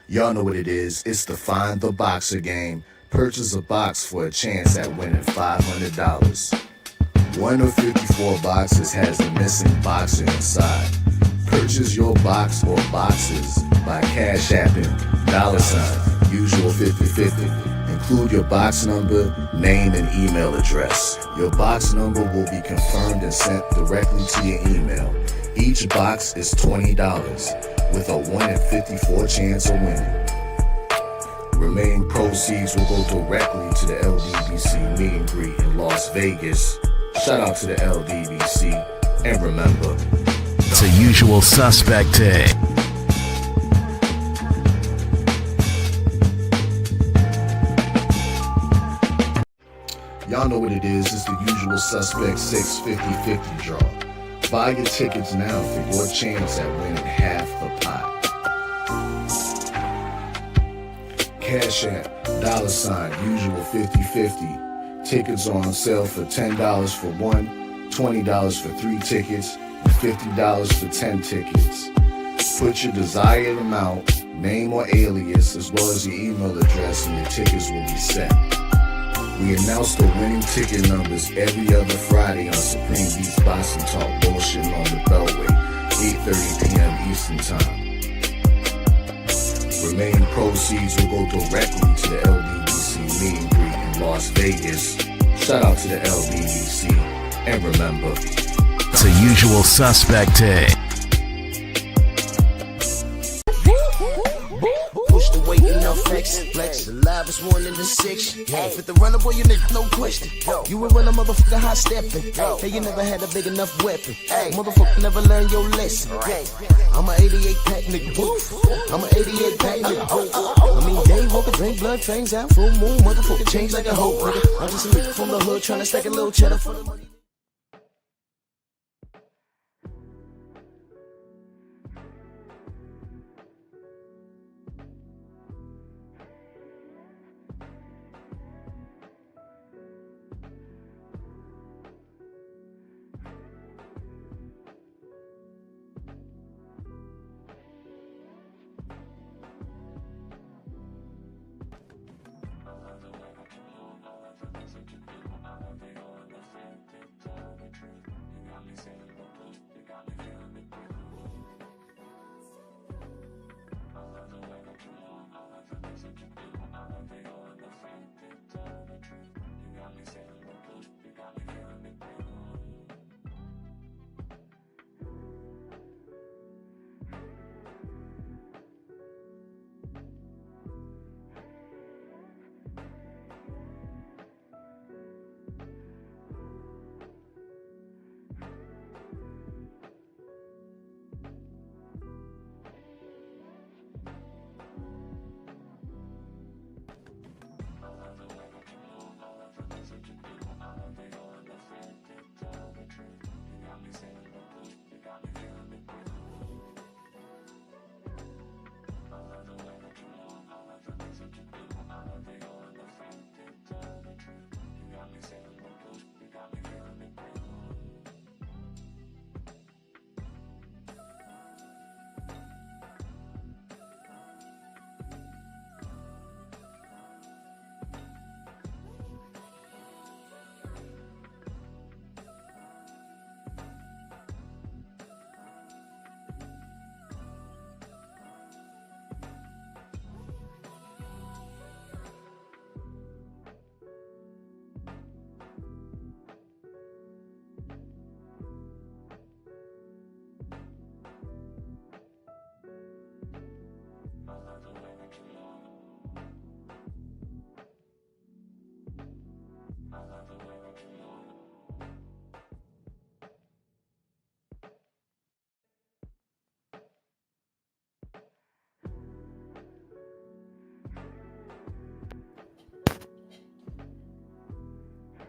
Y'all know what it is. It's the Find the Boxer game. Purchase a box for a chance at winning $500. One of 54 boxes has a missing boxer inside. Purchase your box or boxes by Cash Apping $ usual 50/50. Include your box number, name, and email address. Your box number will be confirmed and sent directly to your email. Each box is $20 with a 1 in 54 chance of winning. Remaining proceeds will go directly to the LDBC meet and greet in Las Vegas. Shout out to the LDBC, and remember, It's a usual suspect day. y'all know what it is. It's the usual suspect 650-50 draw. Buy your tickets now for your chance at winning half the pot. Cash App, $ usual 50/50. Tickets are on sale for $10 for one, $20 for 3 tickets, and $50 for 10 tickets. Put your desired amount, name or alias, as well as your email address, and your tickets will be set. We announce the winning ticket numbers every other Friday on Supreme Beats Boxing Talk Bullshitting on the Beltway, 8:30 p.m. Eastern Time. Remaining proceeds will go directly to the LDBC meet and greet in Las Vegas. Shout out to the LDBC, and remember, It's a usual suspect day. Push the weight enough flex. The livest one in the six. Fit the runner, boy, you nigga, no question. You will run a motherfucker high stepping. Hey, you never had a big enough weapon. Motherfucker never learned your lesson. I'm a 88 pack nigga. I'm a 88 pack nigga. I mean, day walker, drink blood, fangs out, full moon, motherfucker change like a hoe, nigga. I'm just a nigga from the hood trying to stack a little cheddar for the money.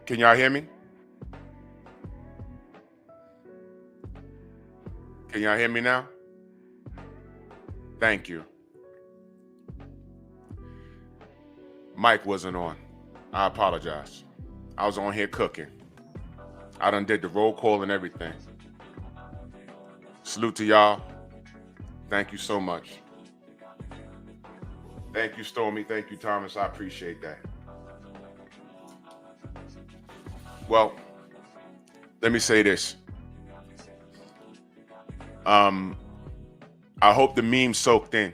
Can y'all hear me? Can y'all hear me now? Thank you. Mic wasn't on. I apologize. I was on here cooking. I done did the roll call and everything. Salute to y'all. Thank you so much. Thank you, Stormy. Thank you, Thomas. I appreciate that. Well, let me say this. I hope the meme soaked in.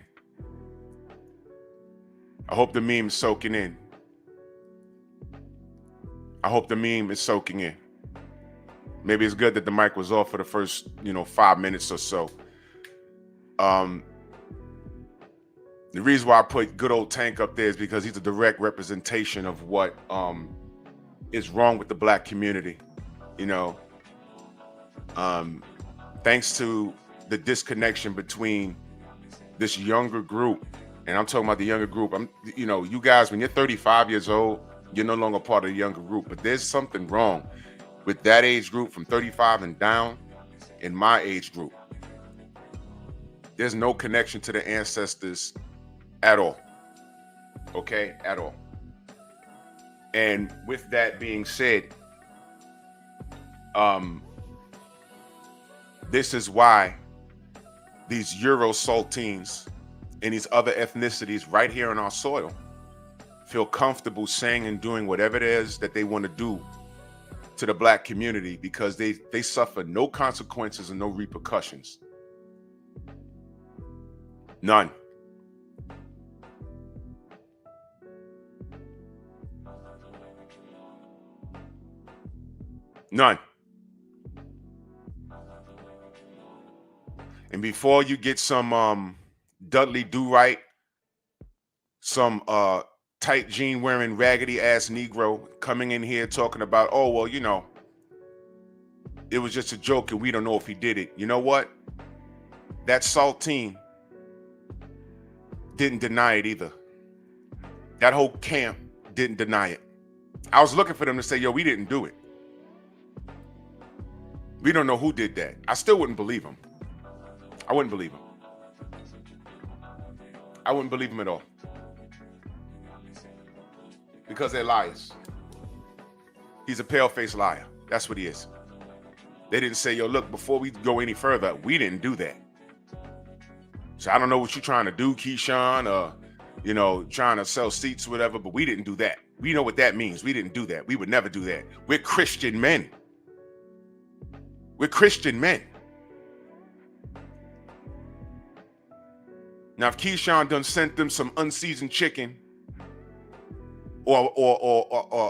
I hope the meme is soaking in. I hope the meme is soaking in. Maybe it's good that the mic was off for the first, 5 minutes or so. The reason why I put good old Tank up there is because he's a direct representation of what is wrong with the black community. Thanks to the disconnection between this younger group, and I'm talking about the younger group. You guys, when you're 35 years old, you're no longer part of the younger group, but there's something wrong with that age group from 35 and down in my age group. There's no connection to the ancestors at all. Okay, at all. And with that being said, this is why these Euro saltines and these other ethnicities right here on our soil feel comfortable saying and doing whatever it is that they want to do to the black community, because they suffer no consequences and no repercussions. None. None. And before you get some Dudley Do-Right, some tight jean wearing raggedy ass Negro coming in here talking about, oh, well, it was just a joke and we don't know if he did it. You know what? That saltine didn't deny it either. That whole camp didn't deny it. I was looking for them to say, yo, we didn't do it. We don't know who did that. I still wouldn't believe him. I wouldn't believe him. I wouldn't believe him at all. Because they're liars. He's a pale-faced liar. That's what he is. They didn't say, yo, look, before we go any further, we didn't do that. So I don't know what you're trying to do, Keyshawn, or, trying to sell seats or whatever, but we didn't do that. We know what that means. We didn't do that. We would never do that. We're Christian men. We're Christian men. Now, if Keyshawn done sent them some unseasoned chicken or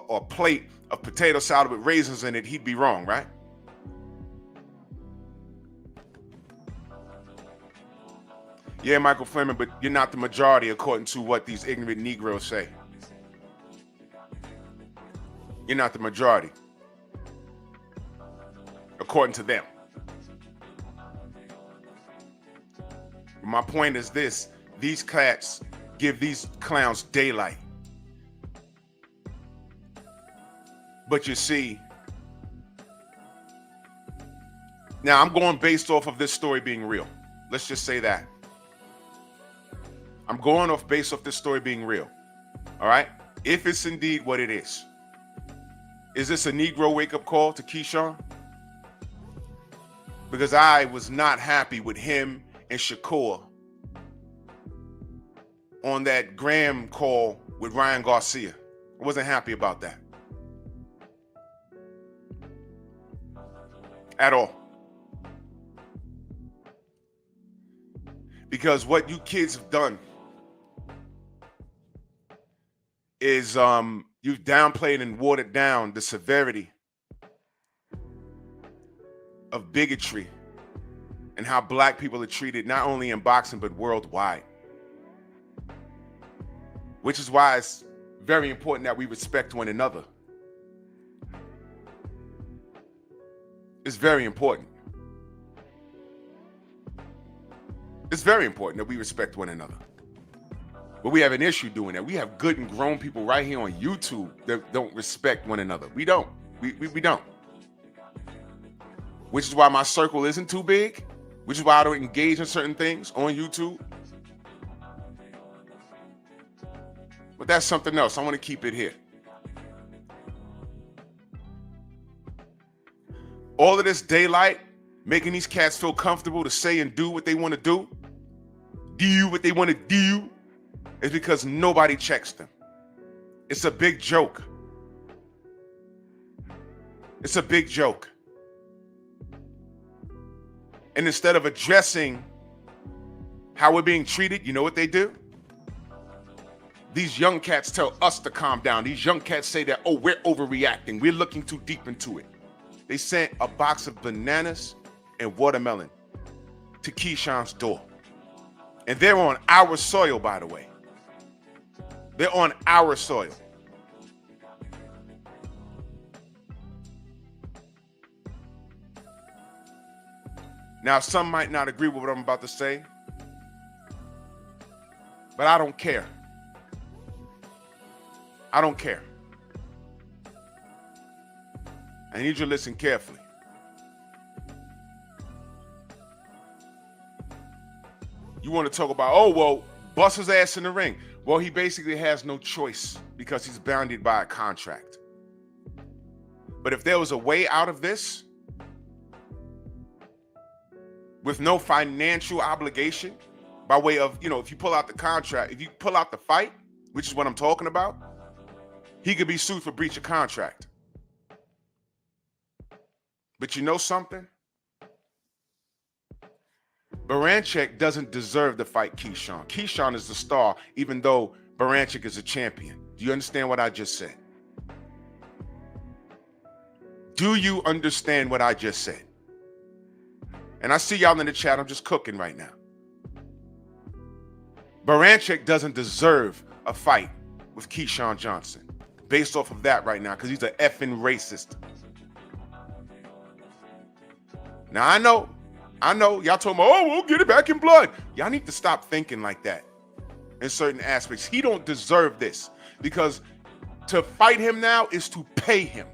a plate of potato salad with raisins in it, he'd be wrong, right? Yeah, Michael Fleming, but you're not the majority according to what these ignorant Negroes say. You're not the majority according to them. My point is this: these cats give these clowns daylight. But you see, now I'm going based off of this story being real. Let's just say that. I'm going based off this story being real. All right? If it's indeed what it is this a Negro wake-up call to Keyshawn? Because I was not happy with him and Shakur on that Graham call with Ryan Garcia. I wasn't happy about that. At all. Because what you kids have done is you've downplayed and watered down the severity of bigotry and how black people are treated not only in boxing but worldwide. Which is why it's very important that we respect one another. It's very important. It's very important that we respect one another. But we have an issue doing that. We have good and grown people right here on YouTube that don't respect one another. We don't. We don't. Which is why my circle isn't too big. Which is why I don't engage in certain things on YouTube. But that's something else. I want to keep it here. All of this daylight, making these cats feel comfortable to say and do what they want to do what they want to do, is because nobody checks them. It's a big joke. It's a big joke. And instead of addressing how we're being treated, you know what they do? These young cats tell us to calm down. These young cats say that, oh, we're overreacting. We're looking too deep into it. They sent a box of bananas and watermelon to Keyshawn's door. And they're on our soil, by the way. They're on our soil. Now, some might not agree with what I'm about to say, but I don't care. I don't care. I need you to listen carefully. You want to talk about, oh, well, bust his ass in the ring. Well, he basically has no choice because he's bounded by a contract. But if there was a way out of this, with no financial obligation, by way of, if you pull out the contract, if you pull out the fight, which is what I'm talking about, he could be sued for breach of contract. But you know something? Baranchyk doesn't deserve to fight Keyshawn. Keyshawn is the star, even though Baranchyk is a champion. Do you understand what I just said? Do you understand what I just said? And I see y'all in the chat. I'm just cooking right now. Baranchyk doesn't deserve a fight with Keyshawn Johnson based off of that right now, because he's an effing racist. Now, I know, y'all told me, oh, we'll get it back in blood. Y'all need to stop thinking like that in certain aspects. He don't deserve this, because to fight him now is to pay him.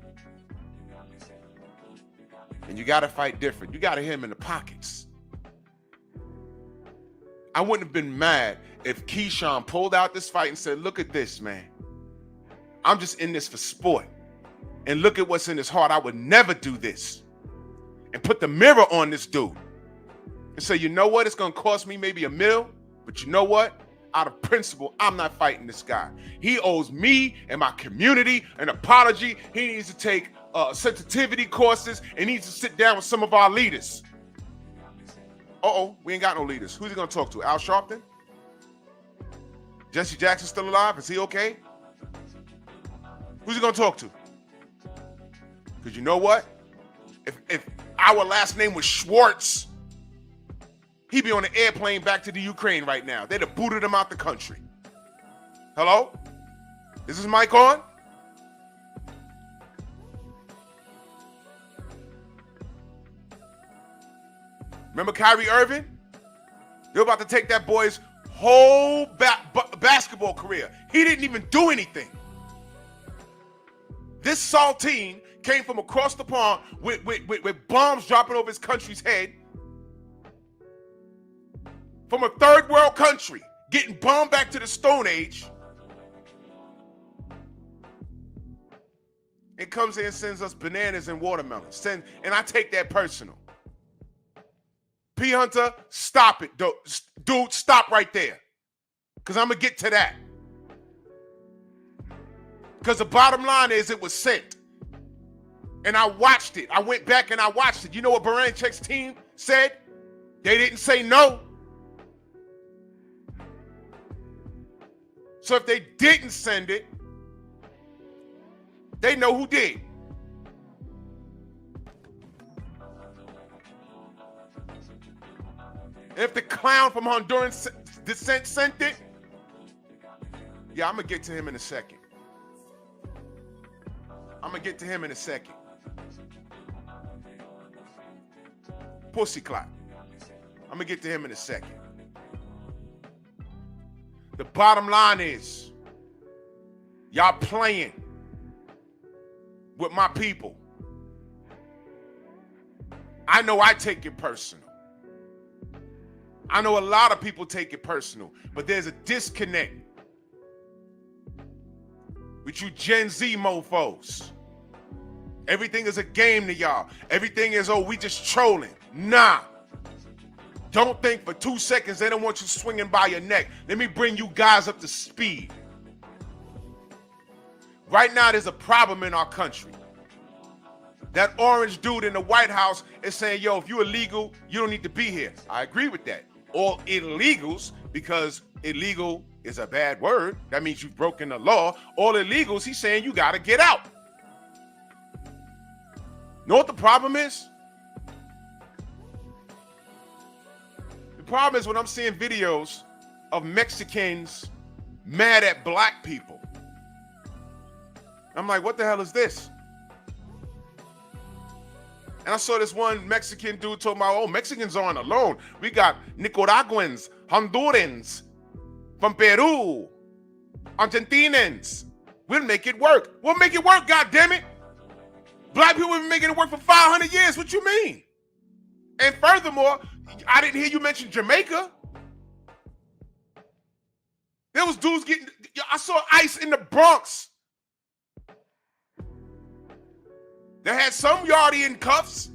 And you got to fight different. You got to hit him in the pockets. I wouldn't have been mad if Keyshawn pulled out this fight and said, look at this, man. I'm just in this for sport. And look at what's in his heart. I would never do this. And put the mirror on this dude. And say, you know what? It's going to cost me maybe $1 million. But you know what? Out of principle, I'm not fighting this guy. He owes me and my community an apology. He needs to take sensitivity courses and needs to sit down with some of our leaders. We ain't got no leaders. Who's he going to talk to? Al Sharpton? Jesse Jackson still alive? Is he okay? Who's he going to talk to? Because you know what? If our last name was Schwartz, he'd be on an airplane back to the Ukraine right now. They'd have booted him out the country. Hello? Is this mic on? Remember Kyrie Irving? They're about to take that boy's whole basketball career. He didn't even do anything. This saltine came from across the pond with bombs dropping over his country's head. From a third world country, getting bombed back to the Stone Age. It comes in and sends us bananas and watermelons. And I take that personal. P. Hunter, stop it. Dude, stop right there. Because I'm going to get to that. Because the bottom line is it was sent. And I watched it. I went back and I watched it. You know what Barancyk's team said? They didn't say no. So if they didn't send it, they know who did. And if the clown from Honduran descent sent it, yeah, I'm going to get to him in a second. Pussy clock. I'm going to get to him in a second. The bottom line is, y'all playing with my people. I know I take it personal. I know a lot of people take it personal, but there's a disconnect with you Gen Z mofos. Everything is a game to y'all. Everything is, we just trolling. Nah. Don't think for 2 seconds they don't want you swinging by your neck. Let me bring you guys up to speed. Right now, there's a problem in our country. That orange dude in the White House is saying, yo, if you're illegal, you don't need to be here. I agree with that. All illegals, because illegal is a bad word. That means you've broken the law. All illegals, he's saying you got to get out. Know what the problem is? The problem is when I'm seeing videos of Mexicans mad at black people. I'm like, what the hell is this? And I saw this one Mexican dude talking about, oh, Mexicans aren't alone. We got Nicaraguans, Hondurans, from Peru, Argentinians. We'll make it work. We'll make it work, goddammit. Black people have been making it work for 500 years. What you mean? And furthermore, I didn't hear you mention Jamaica. There was dudes getting, I saw ICE in the Bronx. They had some yardie in cuffs.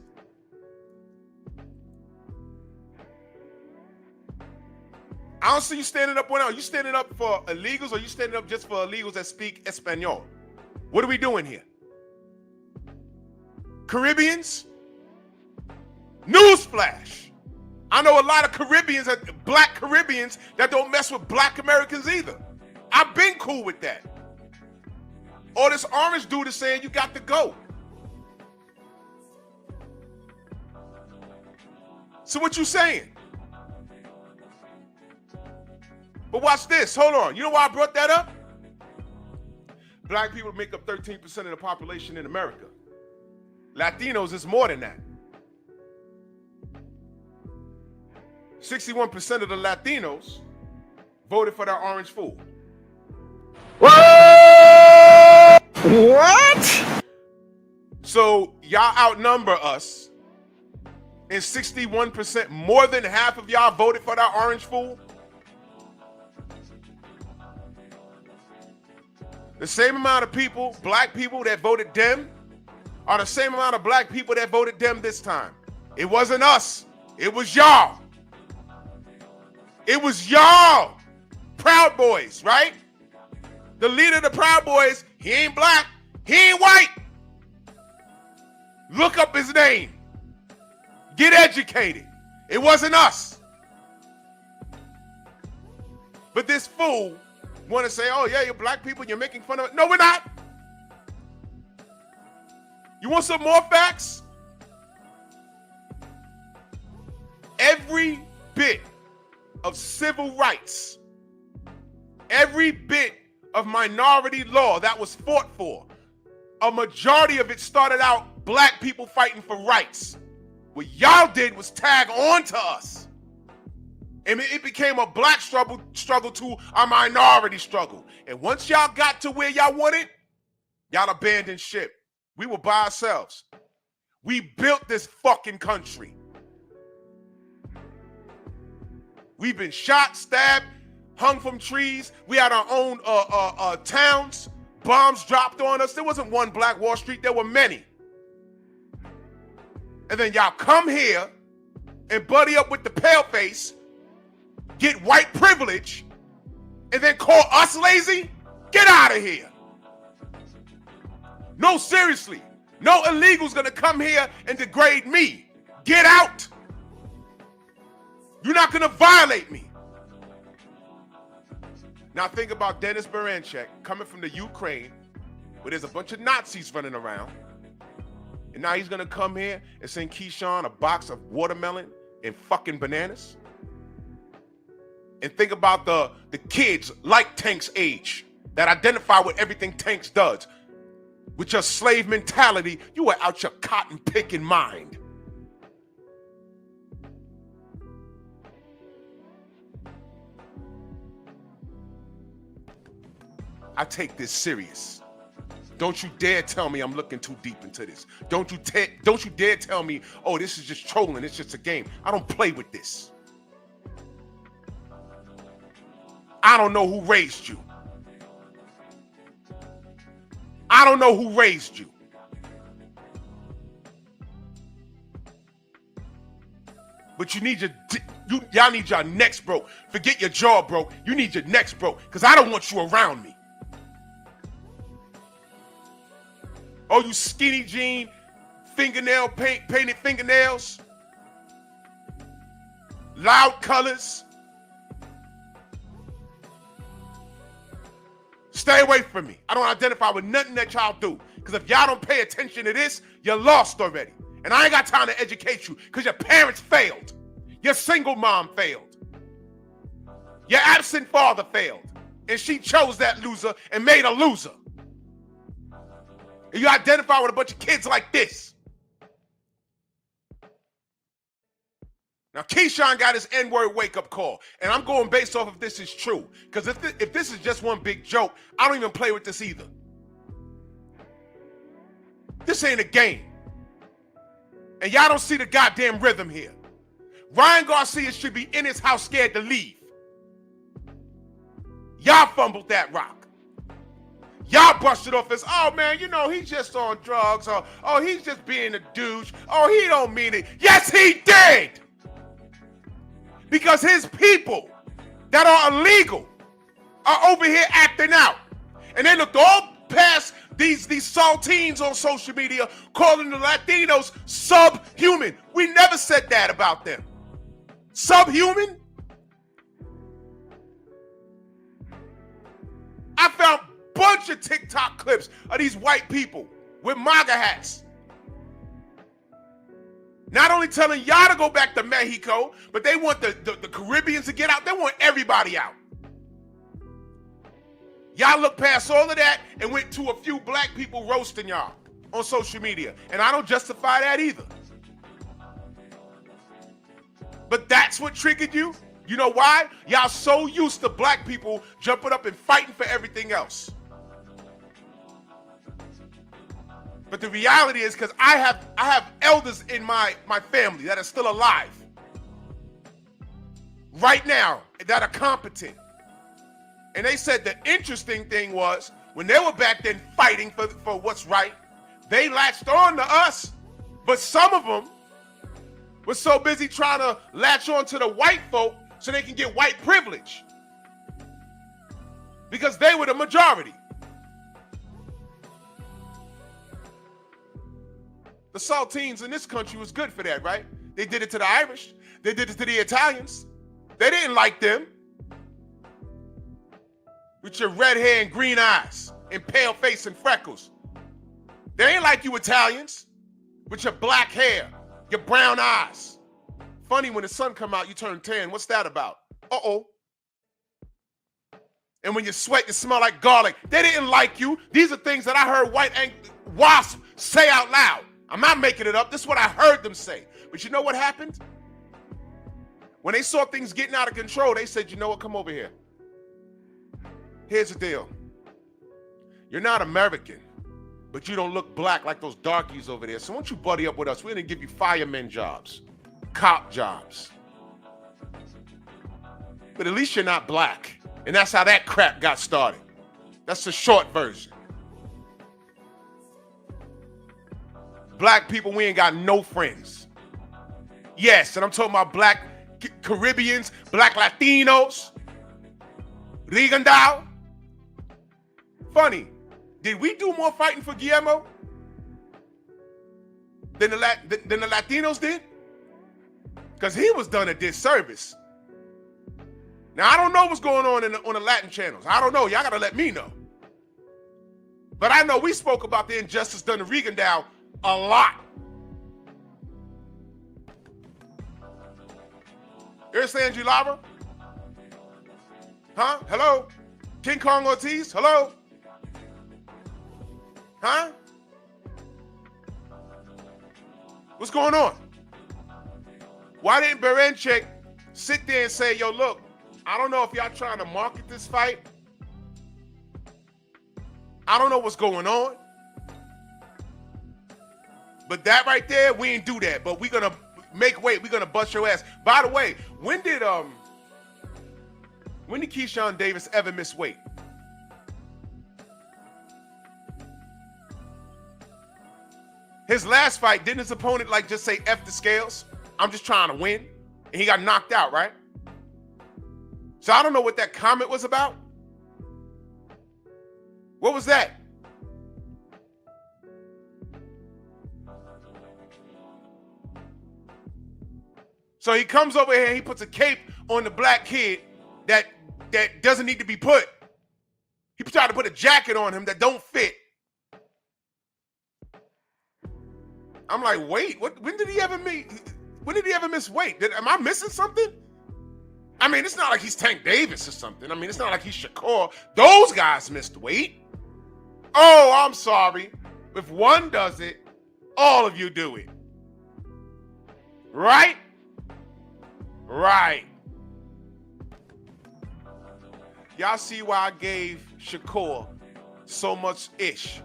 I don't see you standing up. Are you standing up for illegals or you standing up just for illegals that speak Espanol? What are we doing here? Caribbeans? Newsflash. I know a lot of Caribbeans, black Caribbeans, that don't mess with black Americans either. I've been cool with that. Or this orange dude is saying you got to go. So what you saying? But watch this. Hold on. You know why I brought that up? Black people make up 13% of the population in America. Latinos is more than that. 61% of the Latinos voted for that orange fool. What? So y'all outnumber us. And 61%, more than half of y'all voted for that orange fool. The same amount of people, black people that voted Dem, are the same amount of black people that voted Dem this time. It wasn't us. It was y'all. It was y'all. Proud Boys, right? The leader of the Proud Boys, he ain't black. He ain't white. Look up his name. Get educated. It wasn't us. But this fool want to say, oh yeah, you're black people, you're making fun of it. No, we're not. You want some more facts? Every bit of civil rights, every bit of minority law that was fought for, a majority of it started out black people fighting for rights. What y'all did was tag on to us. And it became a black struggle to a minority struggle. And once y'all got to where y'all wanted, y'all abandoned ship. We were by ourselves. We built this fucking country. We've been shot, stabbed, hung from trees. We had our own towns. Bombs dropped on us. There wasn't one Black Wall Street. There were many. And then y'all come here and buddy up with the paleface, get white privilege, and then call us lazy? Get out of here. No, seriously. No illegal's gonna come here and degrade me. Get out. You're not gonna violate me. Now think about Dennis Baranchek coming from the Ukraine, where there's a bunch of Nazis running around. And now he's gonna come here and send Keyshawn a box of watermelon and fucking bananas. And think about the kids like Tank's age that identify with everything Tanks does. With your slave mentality, you are out your cotton picking mind. I take this serious. Don't you dare tell me I'm looking too deep into this. Don't you dare tell me, oh, this is just trolling, it's just a game. I don't play with this. I don't know who raised you. I don't know who raised you. But you need Y'all need your necks broke. Forget your jaw broke. You need your necks broke, because I don't want you around me. Oh, you skinny jean, fingernail painted fingernails, loud colors. Stay away from me. I don't identify with nothing that y'all do, because if y'all don't pay attention to this, you're lost already. And I ain't got time to educate you, because your parents failed. Your single mom failed. Your absent father failed. And she chose that loser and made a loser. And you identify with a bunch of kids like this. Now, Keyshawn got his N-word wake-up call, and I'm going based off if this is true. Because if this is just one big joke, I don't even play with this either. This ain't a game. And y'all don't see the goddamn rhythm here. Ryan Garcia should be in his house scared to leave. Y'all fumbled that rock. Y'all brushed it off as, oh man, you know, he's just on drugs, or oh, he's just being a douche, oh, he don't mean it. Yes, he did! Because his people that are illegal are over here acting out. And they looked all past these saltines on social media calling the Latinos subhuman. We never said that about them. Subhuman? I found a bunch of TikTok clips of these white people with MAGA hats. Not only telling y'all to go back to Mexico, but they want the Caribbeans to get out. They want everybody out. Y'all look past all of that and went to a few black people roasting y'all on social media. And I don't justify that either. But that's what triggered you? You know why? Y'all so used to black people jumping up and fighting for everything else. But the reality is, because I have elders in my family that are still alive right now that are competent. And they said the interesting thing was, when they were back then fighting for what's right, they latched on to us. But some of them were so busy trying to latch on to the white folk so they can get white privilege. Because they were the majority. The saltines in this country was good for that, right? They did it to the Irish. They did it to the Italians. They didn't like them. With your red hair and green eyes and pale face and freckles. They ain't like you Italians. With your black hair, your brown eyes. Funny, when the sun come out, you turn tan. What's that about? Uh-oh. And when you sweat, you smell like garlic. They didn't like you. These are things that I heard white wasp say out loud. I'm not making it up. This is what I heard them say. But you know what happened? When they saw things getting out of control, they said, you know what, come over here. Here's the deal. You're not American, but you don't look black like those darkies over there. So why don't you buddy up with us? We're gonna give you fireman jobs, cop jobs. But at least you're not black. And that's how that crap got started. That's the short version. Black people, we ain't got no friends. Yes, and I'm talking about black Caribbeans, black Latinos, Rigondeaux. Funny, did we do more fighting for Guillermo than the Latinos did? Because he was done a disservice. Now, I don't know what's going on on the Latin channels. I don't know. Y'all got to let me know. But I know we spoke about the injustice done to Rigondeaux a lot. Here's Angie Lara. Huh? Hello? King Kong Ortiz? Hello? Huh? What's going on? Why didn't Berenchek sit there and say, yo, look, I don't know if y'all trying to market this fight. I don't know what's going on. But that right there, we ain't do that. But we're going to make weight. We're going to bust your ass. By the way, when did Keyshawn Davis ever miss weight? His last fight, didn't his opponent like just say F the scales? I'm just trying to win. And he got knocked out, right? So I don't know what that comment was about. What was that? So he comes over here and he puts a cape on the black kid that doesn't need to be put. He tried to put a jacket on him that don't fit. I'm like, wait, when did he ever miss weight? Am I missing something? I mean, it's not like he's Tank Davis or something. I mean, it's not like he's Shakur. Those guys missed weight. Oh, I'm sorry. If one does it, all of you do it. Right? Right. Y'all see why I gave Shakur so much ish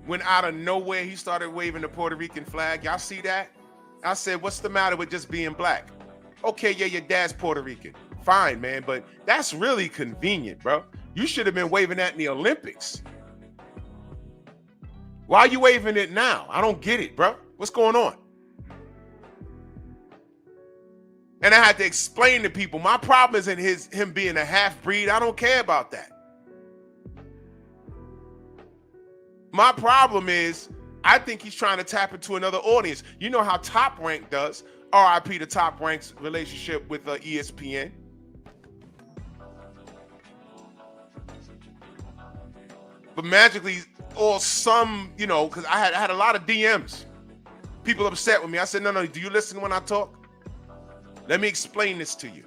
when out of nowhere he started waving the Puerto Rican flag? Y'all see that? I said, what's the matter with just being black? Okay, yeah, your dad's Puerto Rican. Fine, man, but that's really convenient, bro. You should have been waving that in the Olympics. Why are you waving it now? I don't get it, bro. What's going on? And I had to explain to people, my problem isn't him being a half-breed. I don't care about that. My problem is, I think he's trying to tap into another audience. You know how Top Rank does. RIP to Top Rank's relationship with ESPN. But magically, or some, you know, because I had a lot of DMs. People upset with me. I said, no, do you listen when I talk? Let me explain this to you.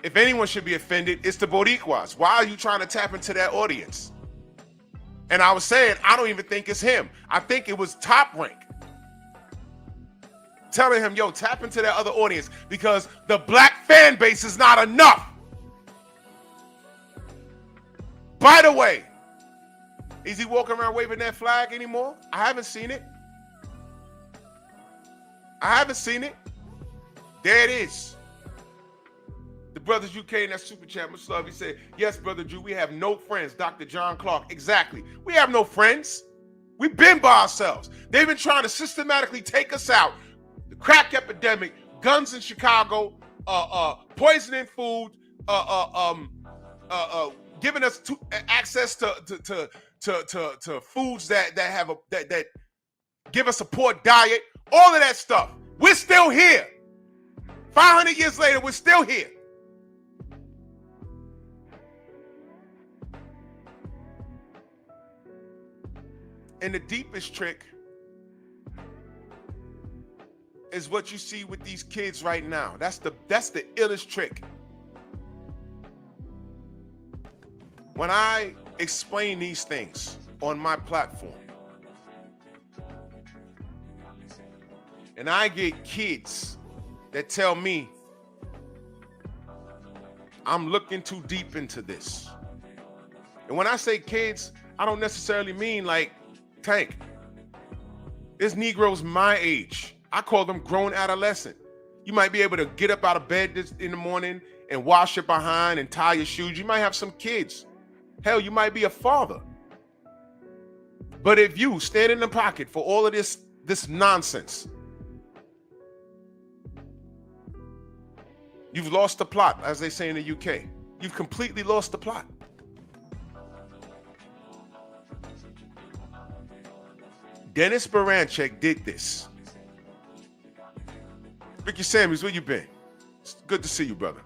If anyone should be offended, it's the Boricuas. Why are you trying to tap into that audience? And I was saying, I don't even think it's him. I think it was Top Rank telling him, yo, tap into that other audience because the black fan base is not enough. By the way, is he walking around waving that flag anymore? I haven't seen it. There it is. The Brothers UK in that super chat, much love. He said, yes, Brother Drew, we have no friends. Dr. John Clark. Exactly. We have no friends. We've been by ourselves. They've been trying to systematically take us out. The crack epidemic, guns in Chicago, poisoning food, giving us access to foods that give us a poor diet, all of that stuff. We're still here. 500 years later, we're still here. And the deepest trick is what you see with these kids right now. That's the illest trick. When I explain these things on my platform, and I get kids that tell me, I'm looking too deep into this. And when I say kids, I don't necessarily mean like Tank. There's Negroes my age. I call them grown adolescent. You might be able to get up out of bed in the morning and wash your behind and tie your shoes. You might have some kids. Hell, you might be a father. But if you stand in the pocket for all of this nonsense, you've lost the plot, as they say in the UK. You've completely lost the plot. Dennis Baranchek did this. Ricky Samuels, where you been? It's good to see you, brother.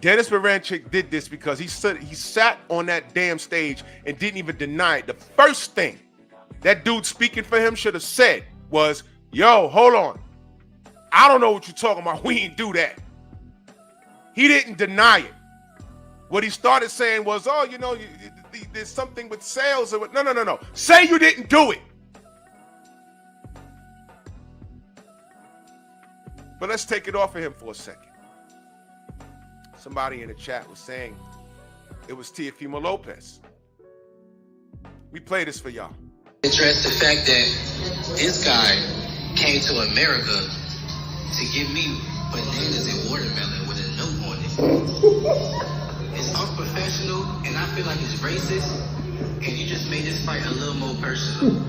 Dennis Baranchik did this because he sat on that damn stage and didn't even deny it. The first thing that dude speaking for him should have said was, yo, hold on. I don't know what you're talking about. We ain't do that. He didn't deny it. What he started saying was, oh, you know, there's something with sales. Or no. Say you didn't do it. But let's take it off of him for a second. Somebody in the chat was saying it was Teofimo Lopez. We play this for y'all. Address the fact that this guy came to America to give me bananas and watermelon with a note on it. It's unprofessional, and I feel like it's racist. Can you just make this fight a little more personal?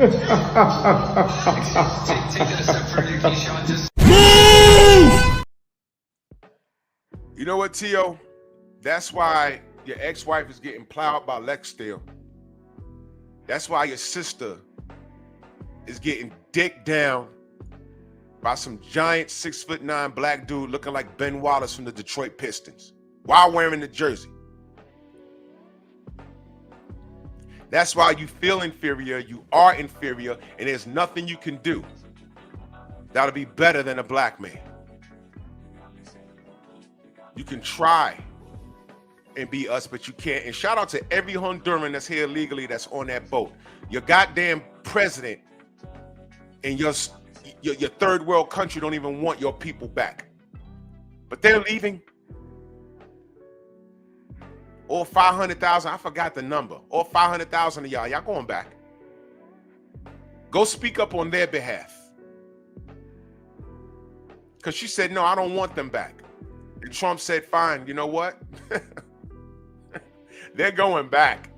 take it a step further, Keyshawn. Just You know what, T.O.? That's why your ex-wife is getting plowed by Lex still. That's why your sister is getting dicked down by some giant 6'9" black dude looking like Ben Wallace from the Detroit Pistons while wearing the jersey. That's why you feel inferior, you are inferior, and there's nothing you can do that'll be better than a black man. You can try and be us, but you can't. And shout out to every Honduran that's here legally that's on that boat. Your goddamn president and your third world country don't even want your people back. But they're leaving. Or 500,000, I forgot the number. Or 500,000 of y'all going back. Go speak up on their behalf. Because she said, no, I don't want them back. And Trump said, fine, you know what? They're going back.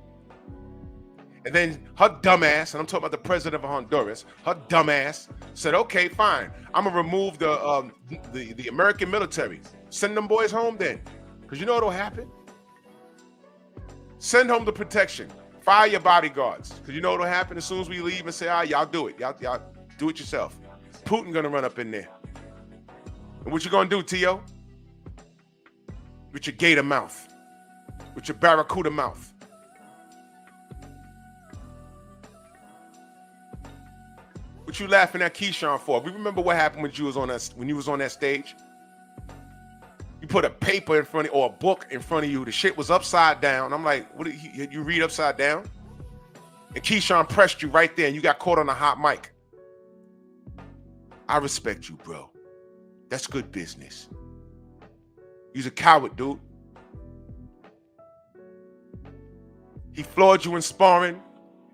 And then her dumbass, and I'm talking about the president of Honduras, her dumbass said, okay, fine. I'm going to remove the American military. Send them boys home then. Because you know what'll happen? Send home the protection. Fire your bodyguards. Because you know what'll happen as soon as we leave and say, all right, y'all do it. Y'all do it yourself. Putin going to run up in there. And what you going to do, T.O.? With your gator mouth. With your barracuda mouth. What you laughing at Keyshawn for? We remember what happened when you was on that stage. You put a paper in front of you or a book in front of you. The shit was upside down. I'm like, what? You read upside down? And Keyshawn pressed you right there, and you got caught on a hot mic. I respect you, bro. That's good business. You's a coward, dude. He floored you in sparring,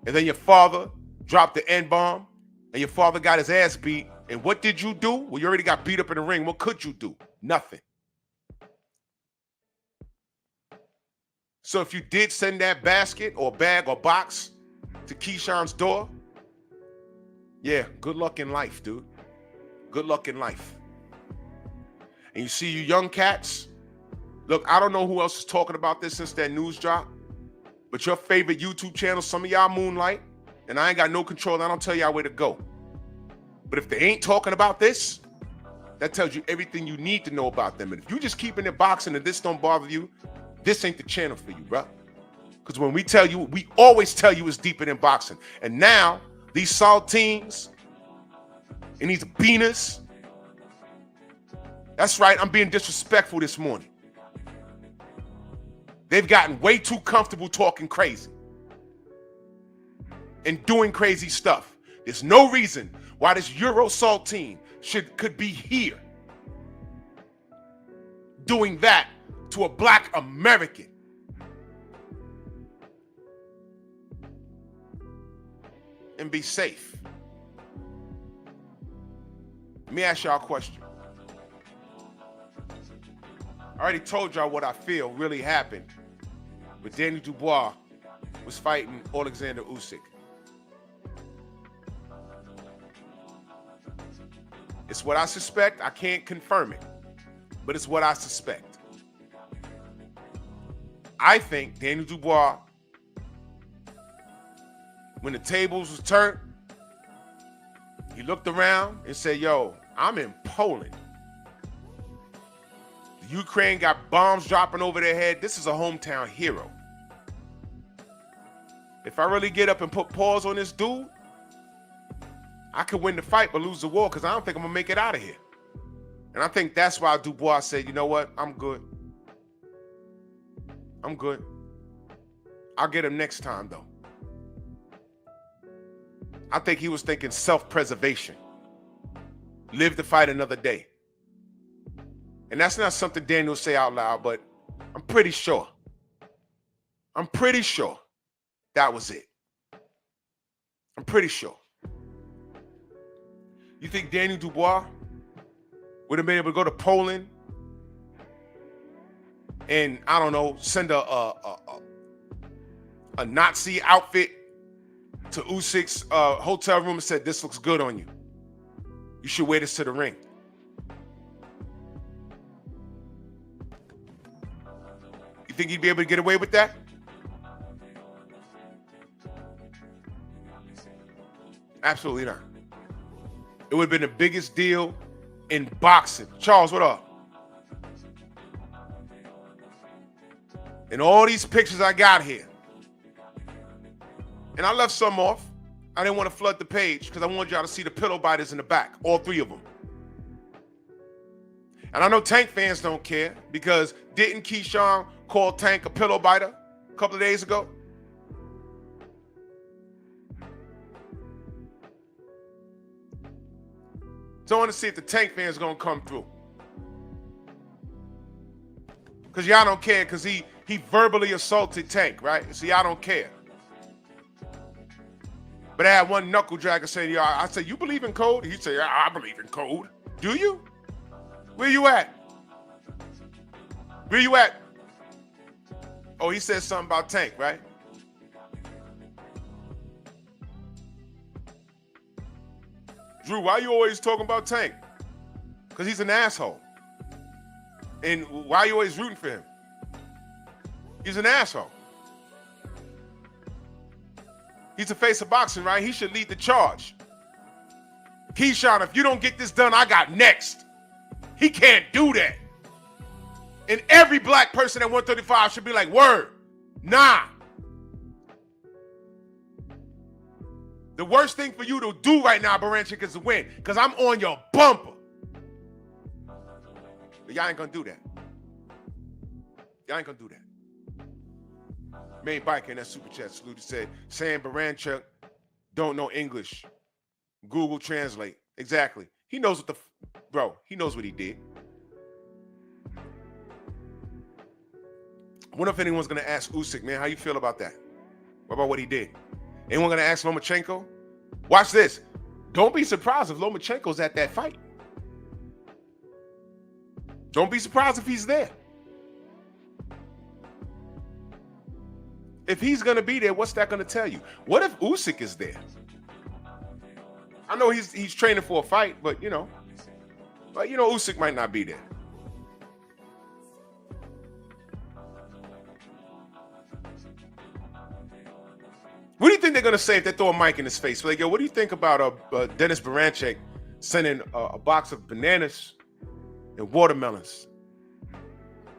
and then your father dropped the N-bomb, and your father got his ass beat. And what did you do? Well, you already got beat up in the ring. What could you do? Nothing. So if you did send that basket or bag or box to Keyshawn's door, yeah, good luck in life, dude. Good luck in life. And you see you young cats, look, I don't know who else is talking about this since that news drop, but your favorite YouTube channel, some of y'all moonlight, and I ain't got no control. I don't tell y'all where to go. But if they ain't talking about this, that tells you everything you need to know about them. And if you just keeping it boxing and this don't bother you, this ain't the channel for you, bro. Because when we tell you, we always tell you it's deeper than boxing. And now, these saltines and these beaners, that's right, I'm being disrespectful this morning. They've gotten way too comfortable talking crazy and doing crazy stuff. There's no reason why this Euro saltine could be here doing that to a black American. And be safe. Let me ask y'all a question. I already told y'all what I feel really happened, but Danny Dubois was fighting Alexander Usyk. It's what I suspect. I can't confirm it, but it's what I suspect. I think Daniel Dubois, when the tables was turned, he looked around and said, yo, I'm in Poland. The Ukraine got bombs dropping over their head. This is a hometown hero. If I really get up and put paws on this dude, I could win the fight but lose the war because I don't think I'm going to make it out of here. And I think that's why Dubois said, you know what, I'm good. I'm good. I'll get him next time, though. I think he was thinking self-preservation. Live to fight another day. And that's not something Daniel say out loud, but I'm pretty sure. I'm pretty sure that was it. I'm pretty sure. You think Daniel Dubois would have been able to go to Poland and, I don't know, send a a Nazi outfit to Usyk's hotel room and said, "This looks good on you. You should wear this to the ring." You think he'd be able to get away with that? Absolutely not. It would have been the biggest deal in boxing. Charles, what up? And all these pictures I got here. And I left some off. I didn't want to flood the page because I wanted y'all to see the pillow biters in the back, all three of them. And I know Tank fans don't care because didn't Keyshawn call Tank a pillow biter a couple of days ago? So I want to see if the Tank fans gonna come through. Because y'all don't care because he verbally assaulted Tank, right? So y'all don't care. But I had one knuckle dragger say to y'all, I said, "You believe in code?" He said, "Yeah, I believe in code." Do you? Where you at? Where you at? Oh, he said something about Tank, right? Drew, why you always talking about Tank? Because he's an asshole. And why are you always rooting for him? He's an asshole. He's the face of boxing, right? He should lead the charge. Keyshawn, if you don't get this done, I got next. He can't do that. And every black person at 135 should be like, word, nah. The worst thing for you to do right now, Baranchik, is to win, because I'm on your bumper. But y'all ain't gonna do that. Y'all ain't gonna do that. Made Biker in that super chat salute. He said, Sam Baranchuk don't know English. Google Translate. Exactly. He knows what bro, he knows what he did. I wonder if anyone's gonna ask Usyk, man, how you feel about that? What about what he did? Anyone gonna ask Lomachenko? Watch this. Don't be surprised if Lomachenko's at that fight. Don't be surprised if he's there. If he's gonna be there, what's that gonna tell you? What if Usyk is there? I know he's training for a fight, but you know, Usyk might not be there. What do you think they're gonna say if they throw a mic in his face? Like, yo, what do you think about Dennis Baranchik sending a box of bananas and watermelons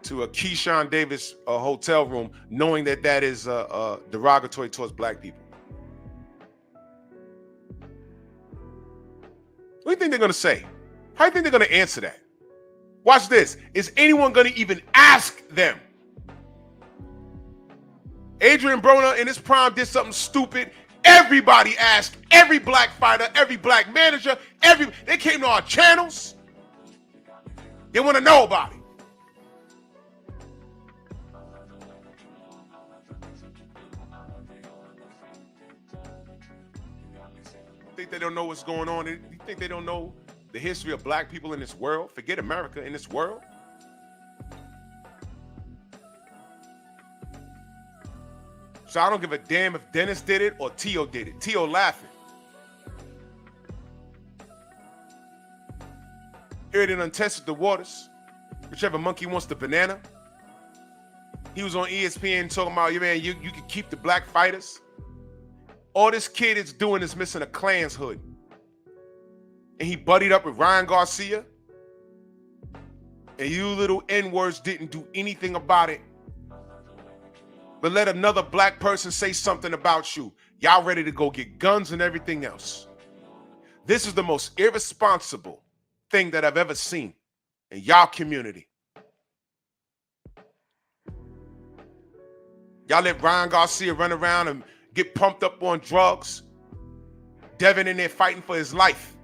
to a Keyshawn Davis hotel room, knowing that that is derogatory towards black people? What do you think they're gonna say? How do you think they're gonna answer that? Watch this. Is anyone gonna even ask them? Adrian Broner in his prime did something stupid. Everybody asked, every black fighter, every black manager, they came to our channels. They want to know about it. Think they don't know what's going on? You think they don't know the history of black people in this world? Forget America, in this world. So I don't give a damn if Dennis did it or Tio did it. Tio laughing. Here they done tested the waters. Whichever monkey wants the banana. He was on ESPN talking about, man, you can keep the black fighters. All this kid is doing is missing a Klans hood. And he buddied up with Ryan Garcia. And you little N-words didn't do anything about it. But let another black person say something about you. Y'all ready to go get guns and everything else. This is the most irresponsible thing that I've ever seen in y'all community. Y'all let Ryan Garcia run around and get pumped up on drugs. Devin in there fighting for his life.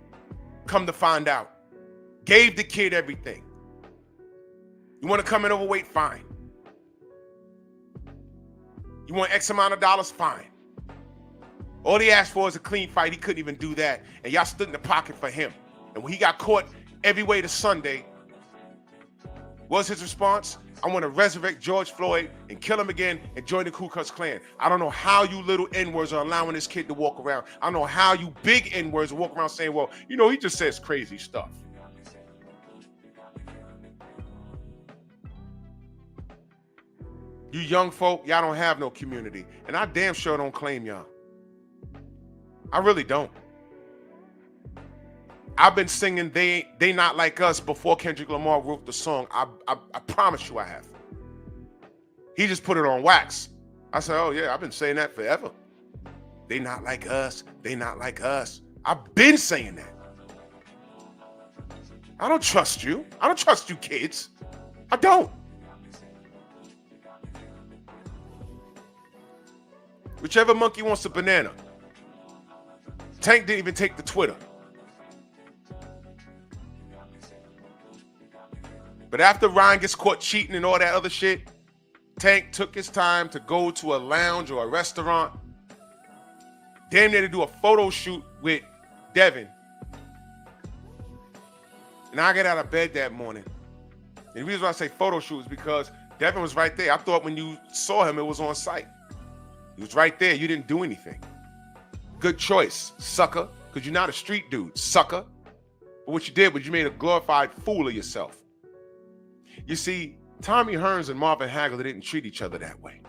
Come to find out. Gave the kid everything. You want to come in overweight? Fine. You want X amount of dollars? Fine. All he asked for is a clean fight. He couldn't even do that. And y'all stood in the pocket for him. And when he got caught every way to Sunday, What was his response? I want to resurrect George Floyd and kill him again and join the Ku Klux Klan. I don't know how you little N-words are allowing this kid to walk around. I don't know how you big N-words walk around saying, well, you know, he just says crazy stuff. You young folk, y'all don't have no community. And I damn sure don't claim y'all. I really don't. I've been singing They Not Like Us before Kendrick Lamar wrote the song. I promise you I have. He just put it on wax. I said, oh yeah, I've been saying that forever. They not like us. They not like us. I've been saying that. I don't trust you. I don't trust you kids. I don't. Whichever monkey wants a banana. Tank didn't even take the Twitter. But after Ryan gets caught cheating and all that other shit, Tank took his time to go to a lounge or a restaurant, damn near to do a photo shoot with Devin. And I get out of bed that morning. And the reason why I say photo shoot is because Devin was right there. I thought when you saw him, it was on site. He was right there. You didn't do anything. Good choice, sucker, because you're not a street dude, sucker. But what you did was you made a glorified fool of yourself. You see, Tommy Hearns and Marvin Hagler didn't treat each other that way.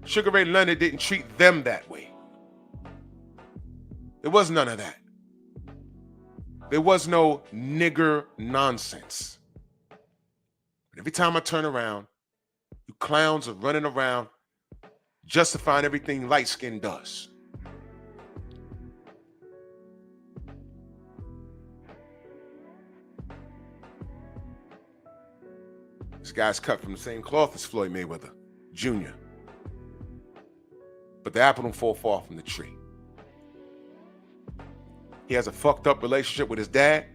Sugar Ray Leonard didn't treat them that way. There was none of that. There was no nigger nonsense. But every time I turn around, you clowns are running around justifying everything light skin does. This guy's cut from the same cloth as Floyd Mayweather, Jr. But the apple don't fall far from the tree. He has a fucked up relationship with his dad,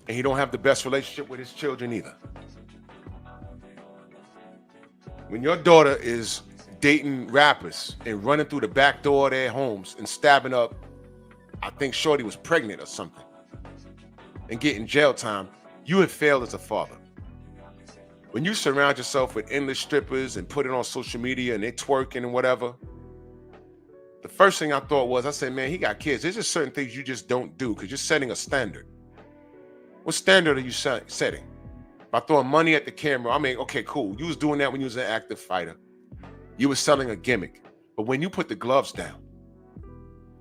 and he don't have the best relationship with his children either. When your daughter is dating rappers and running through the back door of their homes and stabbing up, I think Shorty was pregnant or something, and getting jail time, you have failed as a father. When you surround yourself with endless strippers and put it on social media and they're twerking and whatever, the first thing I thought was, I said, man, he got kids. There's just certain things you just don't do because you're setting a standard. What standard are you setting? By throwing money at the camera, I mean, okay, cool. You was doing that when you was an active fighter. You were selling a gimmick. But when you put the gloves down,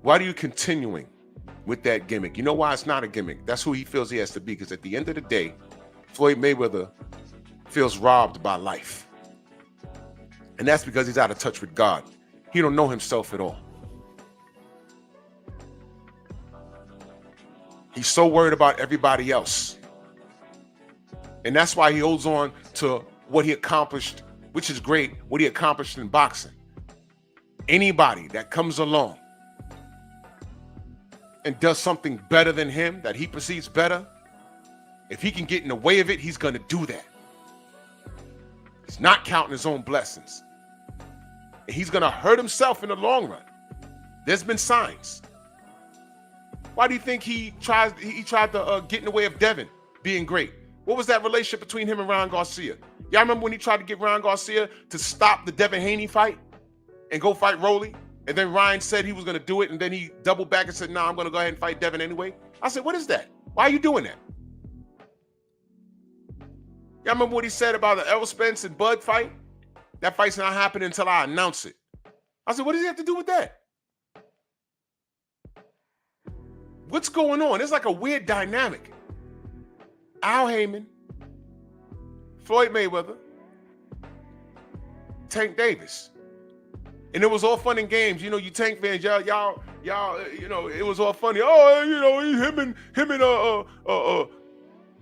why are you continuing with that gimmick? You know why it's not a gimmick? That's who he feels he has to be, because at the end of the day, Floyd Mayweather feels robbed by life. And that's because he's out of touch with God. He don't know himself at all. He's so worried about everybody else. And that's why he holds on to what he accomplished, which is great, what he accomplished in boxing. Anybody that comes along and does something better than him, that he perceives better, if he can get in the way of it, he's going to do that. He's not counting his own blessings. And he's going to hurt himself in the long run. There's been signs. Why do you think he tried to get in the way of Devin being great? What was that relationship between him and Ryan Garcia? Y'all remember when he tried to get Ryan Garcia to stop the Devin Haney fight and go fight Rolly? And then Ryan said he was going to do it, and then he doubled back and said, no, I'm going to go ahead and fight Devin anyway. I said, what is that? Why are you doing that? Y'all remember what he said about the Errol Spence and Bud fight? That fight's not happening until I announce it. I said, what does he have to do with that? What's going on? It's like a weird dynamic. Al Heyman, Floyd Mayweather, Tank Davis. And it was all fun and games. You know, you Tank fans, y'all, you know, it was all funny. Oh, you know, him and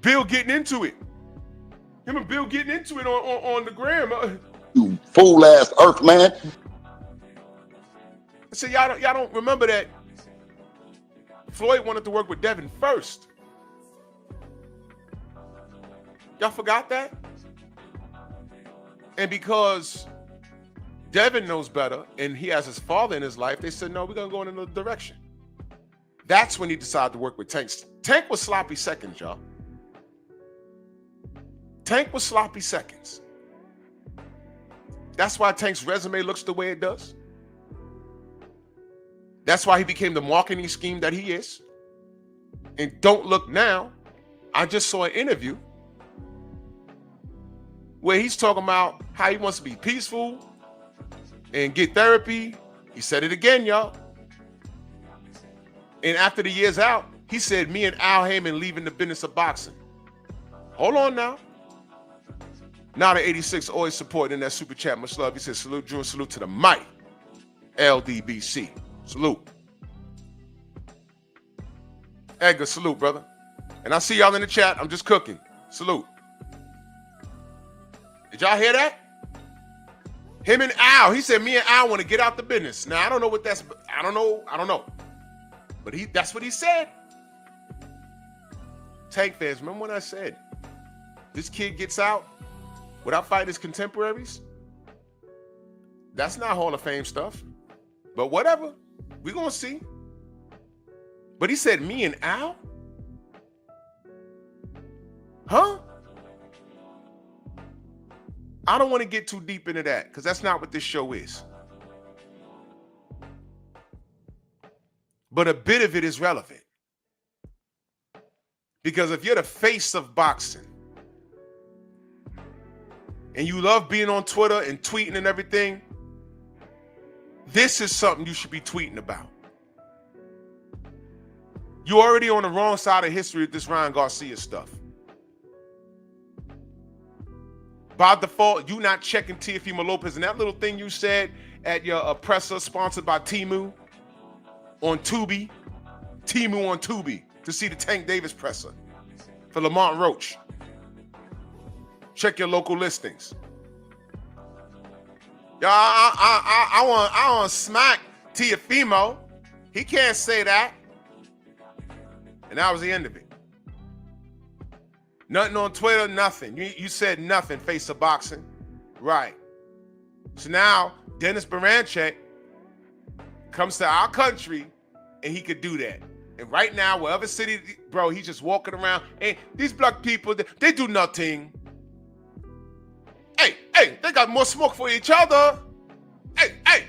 Bill getting into it. Him and Bill getting into it on the gram. You fool-ass earth man. So y'all don't remember that Floyd wanted to work with Devin first. Y'all forgot that? And because Devin knows better and he has his father in his life, they said, no, we're going to go in another direction. That's when he decided to work with Tank. Tank was sloppy seconds, y'all. Tank was sloppy seconds. That's why Tank's resume looks the way it does. That's why he became the marketing scheme that he is. And don't look now. I just saw an interview where he's talking about how he wants to be peaceful and get therapy. He said it again, y'all. And after the year's out, he said, me and Al Heyman leaving the business of boxing. Hold on now. Now the 86 always supporting that super chat. Much love. He said, salute, Drew, salute to the mighty LDBC. Salute. Edgar, salute, brother. And I see y'all in the chat. I'm just cooking. Salute. Did y'all hear that? Him and Al. He said, me and Al want to get out the business. Now, I don't know what that's, I don't know. But that's what he said. Tank fans, remember when I said, this kid gets out without fighting his contemporaries? That's not Hall of Fame stuff. But whatever. We're going to see. But he said, me and Al? Huh? I don't want to get too deep into that because that's not what this show is. But a bit of it is relevant. Because if you're the face of boxing and you love being on Twitter and tweeting and everything, this is something you should be tweeting about. You're already on the wrong side of history with this Ryan Garcia stuff. By default, you not checking Teofimo Lopez and that little thing you said at your presser sponsored by Temu on Tubi. Temu on Tubi to see the Tank Davis presser for Lamont Roach. Check your local listings. Y'all, I want to smack Teofimo. He can't say that. And that was the end of it. Nothing on Twitter, nothing. You said nothing, face of boxing. Right. So now, Dennis Barancek comes to our country, and he could do that. And right now, wherever city, bro, he's just walking around. And these black people, they do nothing. Hey, they got more smoke for each other. Hey,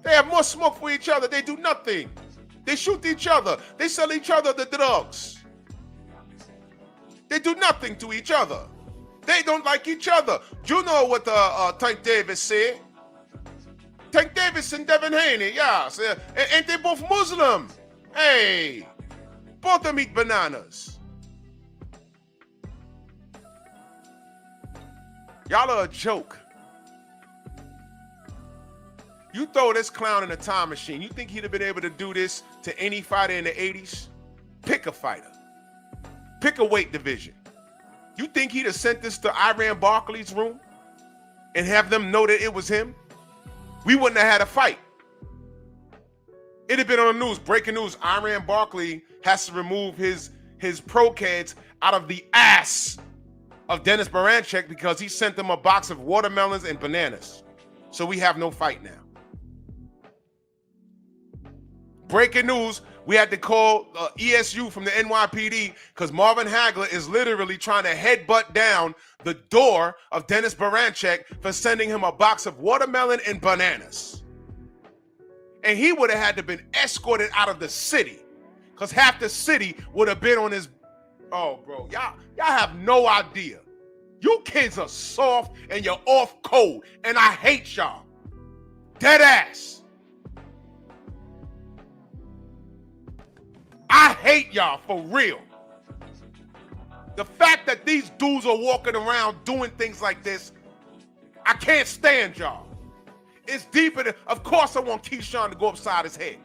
they have more smoke for each other. They do nothing. They shoot each other. They sell each other the drugs. They do nothing to each other. They don't like each other. You know what Tank Davis said? Tank Davis and Devin Haney, yeah. Ain't they both Muslim? Hey, both of them eat bananas. Y'all are a joke. You throw this clown in a time machine. You think he'd have been able to do this to any fighter in the 80s? Pick a fighter. Pick a weight division. You think he'd have sent this to Iran Barkley's room and have them know that it was him? We wouldn't have had a fight. It'd have been on the news, breaking news. Iran Barkley has to remove his pro-kids out of the ass of Dennis Barancek because he sent them a box of watermelons and bananas. So we have no fight now. Breaking news, we had to call ESU from the NYPD because Marvin Hagler is literally trying to headbutt down the door of Dennis Barancek for sending him a box of watermelon and bananas. And he would have had to been escorted out of the city because half the city would have been on his... Oh, bro, y'all have no idea. You kids are soft and you're off cold, and I hate y'all. Dead ass. I hate y'all for real. The fact that these dudes are walking around doing things like this, I can't stand y'all. It's deeper than, of course I want Keyshawn to go upside his head.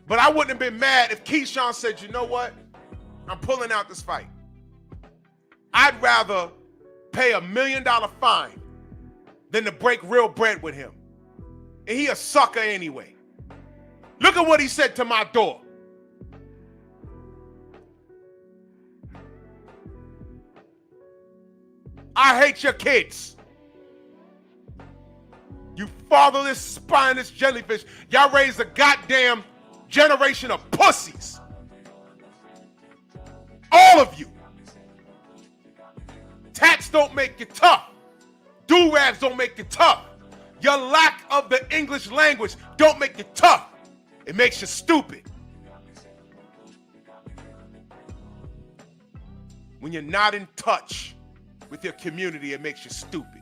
But I wouldn't have been mad if Keyshawn said, you know what? I'm pulling out this fight. I'd rather pay $1 million fine than to break real bread with him. And he a sucker anyway. Look at what he said to my door. I hate your kids. You fatherless, spineless jellyfish. Y'all raised a goddamn generation of pussies. All of you. Tats don't make you tough. Do-rags don't make you tough. Your lack of the English language don't make you tough. It makes you stupid. When you're not in touch with your community, it makes you stupid.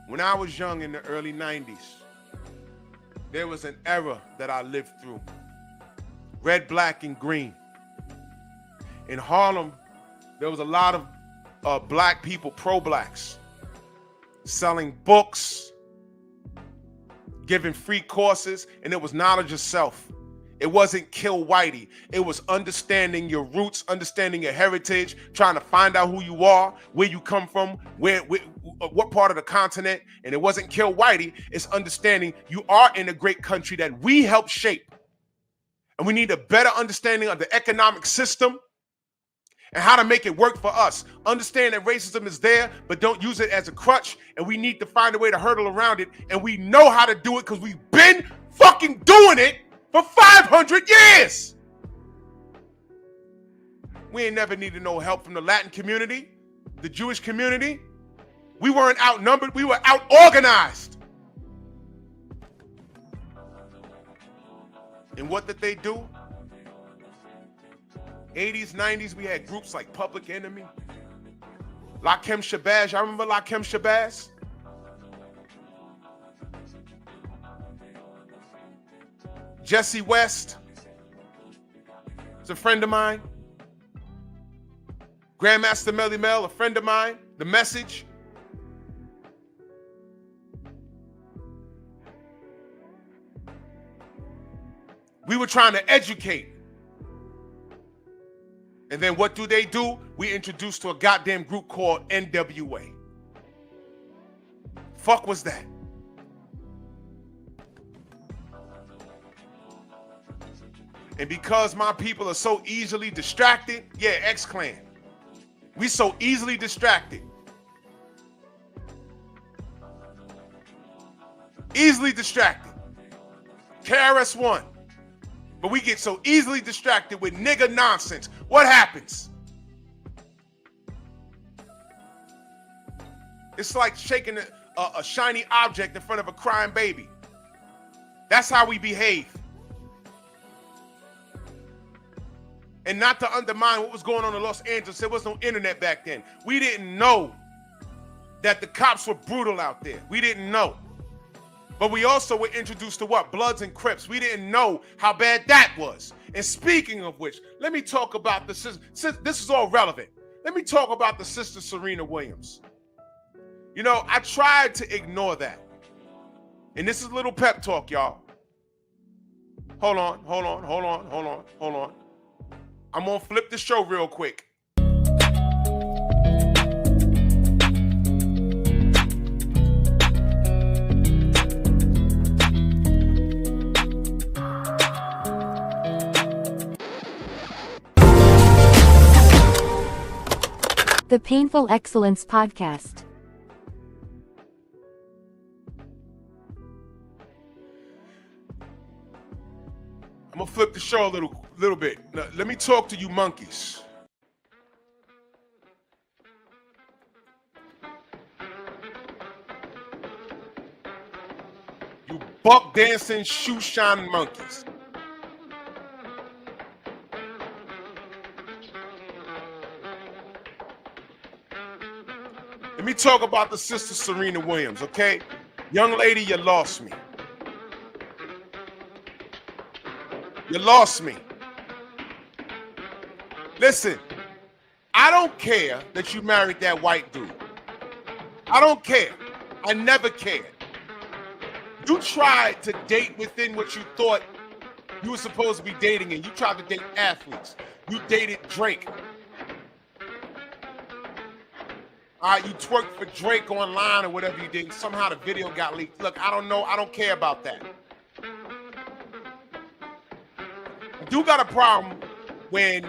When I was young in the early 90s, there was an era that I lived through. Red, black, and green. In Harlem, there was a lot of black people, pro-blacks, selling books, giving free courses, and it was knowledge of self. It wasn't kill whitey. It was understanding your roots, understanding your heritage, trying to find out who you are, where you come from, what part of the continent. And it wasn't kill whitey. It's understanding you are in a great country that we helped shape. And we need a better understanding of the economic system and how to make it work for us. Understand that racism is there, but don't use it as a crutch. And we need to find a way to hurdle around it. And we know how to do it because we've been fucking doing it for 500 years. We ain't never needed no help from the Latin community, the Jewish community. We weren't outnumbered, we were out-organized. And what did they do? 80s, 90s, we had groups like Public Enemy, Lakem Shabazz. Y'all remember Lakem Shabazz? Jesse West is a friend of mine. Grandmaster Melly Mel, a friend of mine. The Message. We were trying to educate. And then what do? We introduced to a goddamn group called NWA. Fuck was that? And because my people are so easily distracted, yeah, X-Clan. We so easily distracted. Easily distracted. KRS-One. But we get so easily distracted with nigga nonsense. What happens? It's like shaking a shiny object in front of a crying baby. That's how we behave. And not to undermine what was going on in Los Angeles, there was no internet back then. We didn't know that the cops were brutal out there. We didn't know. But we also were introduced to what? Bloods and Crips. We didn't know how bad that was. And speaking of which, let me talk about the sister. This is all relevant. Let me talk about the sister Serena Williams. You know, I tried to ignore that. And this is a little pep talk, y'all. Hold on. I'm gonna flip the show real quick. The Painful Excellence Podcast. I'm gonna flip the show a little bit. Now, let me talk to you monkeys. You buck dancing, shoe shining monkeys. Let me talk about the sister Serena Williams, okay? Young lady, you lost me. You lost me. Listen, I don't care that you married that white dude. I don't care. I never cared. You tried to date within what you thought you were supposed to be dating in. You tried to date athletes. You dated Drake. All right, you twerked for Drake online or whatever you did. Somehow the video got leaked. Look, I don't know. I don't care about that. I do got a problem when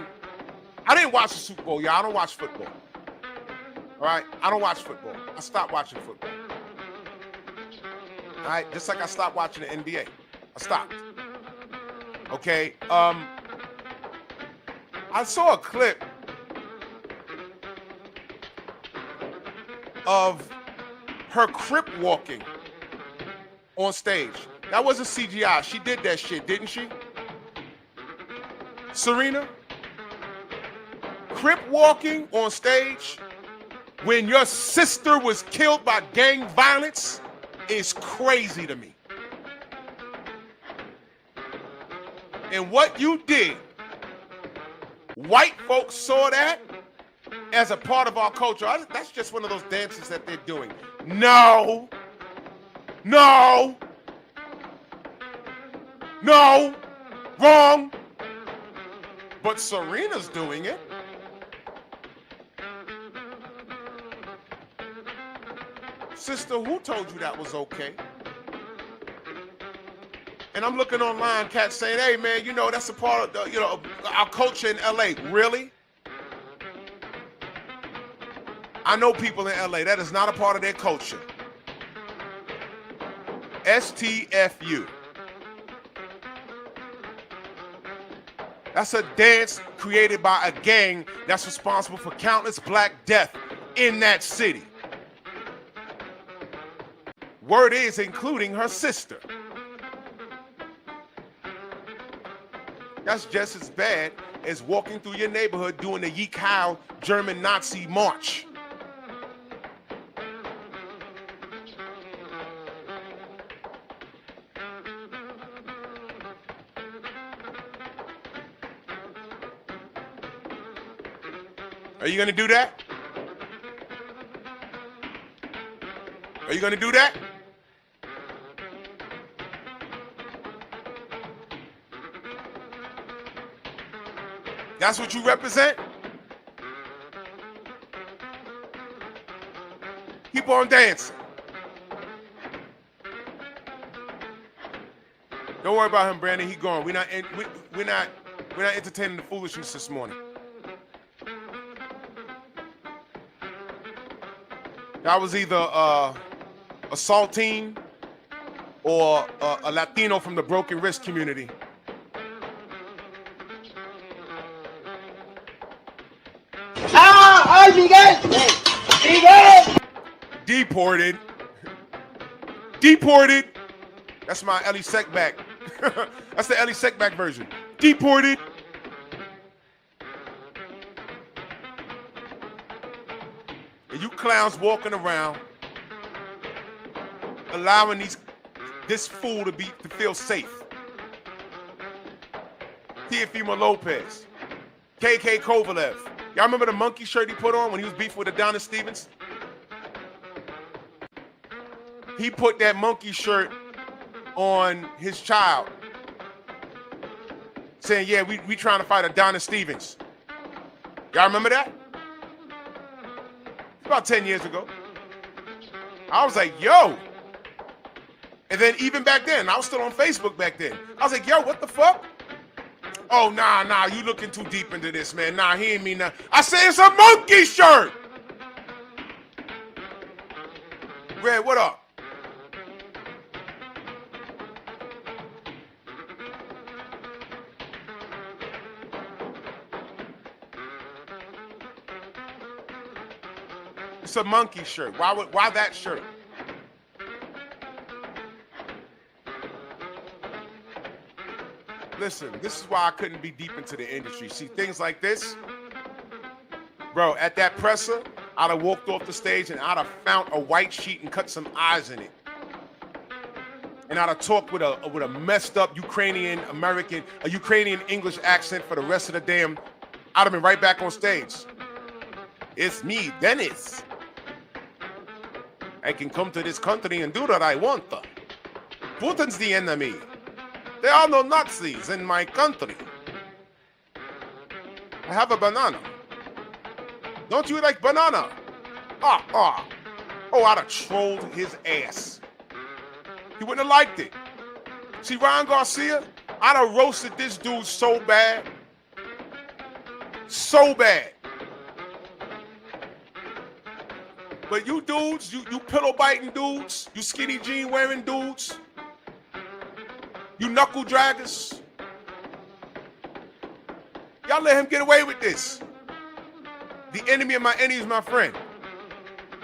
I didn't watch the Super Bowl, y'all. I don't watch football. All right? I don't watch football. I stopped watching football. All right? Just like I stopped watching the NBA. I stopped. Okay. I saw a clip of her crip walking on stage. That wasn't CGI. She did that shit, didn't she? Serena? Crip walking on stage when your sister was killed by gang violence is crazy to me. And what you did, white folks saw that as a part of our culture. That's just one of those dances that they're doing. No, wrong. But Serena's doing it. Sister, who told you that was okay? And I'm looking online, cats saying, hey man, you know, that's a part of the, our culture in LA. Really? I know people in LA, that is not a part of their culture. STFU. That's a dance created by a gang that's responsible for countless black deaths in that city. Word is, including her sister. That's just as bad as walking through your neighborhood doing the Yeek Heil German Nazi march. Are you gonna do that? Are you gonna do that? That's what you represent? Keep on dancing. Don't worry about him, Brandon. He gone. We're not entertaining the foolishness this morning. That was either a saltine or a Latino from the broken wrist community. Miguel! Deported. That's my Ellie Seckback. That's the Ellie Seckback version. Deported. And you clowns walking around, allowing this fool to feel safe. Teofimo Lopez, KK Kovalev. Y'all remember the monkey shirt he put on when he was beefing with Adonis Stevens? He put that monkey shirt on his child, saying, yeah, we trying to fight Adonis Stevens. Y'all remember that? About 10 years ago. I was like, yo. And then even back then, I was still on Facebook back then. I was like, yo, what the fuck? Oh, nah, you looking too deep into this, man. Nah, he ain't mean nothing. I said, it's a monkey shirt. Red, what up? It's a monkey shirt. Why that shirt? Listen, this is why I couldn't be deep into the industry. See, things like this, bro, at that presser, I'd have walked off the stage and I'd have found a white sheet and cut some eyes in it. And I'd have talked with a messed up Ukrainian English accent for the rest of the damn, I'd have been right back on stage. It's me, Dennis. I can come to this country and do what I want. Putin's the enemy. There are no Nazis in my country. I have a banana. Don't you like banana? Oh, I'd have trolled his ass. He wouldn't have liked it. See, Ryan Garcia, I'd have roasted this dude so bad. So bad. But you dudes, you pillow biting dudes, you skinny jean wearing dudes, you knuckle draggers, Y'all let him get away with this. The enemy of my enemy is my friend.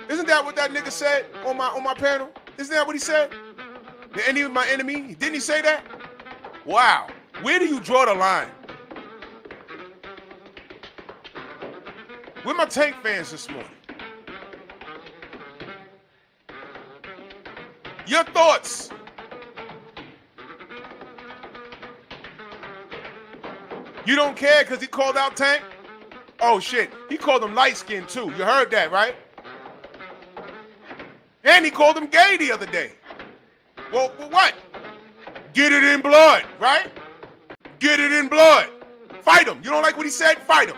Isn't that what that nigga said on my panel? Isn't that what he said? The enemy of my enemy? Didn't he say that? Wow. Where do you draw the line? Where my Tank fans this morning? Your thoughts. You don't care because he called out Tank? Oh shit, he called him light skinned too. You heard that, right? And he called him gay the other day. Well, what? Get it in blood, right? Get it in blood. Fight him. You don't like what he said? Fight him.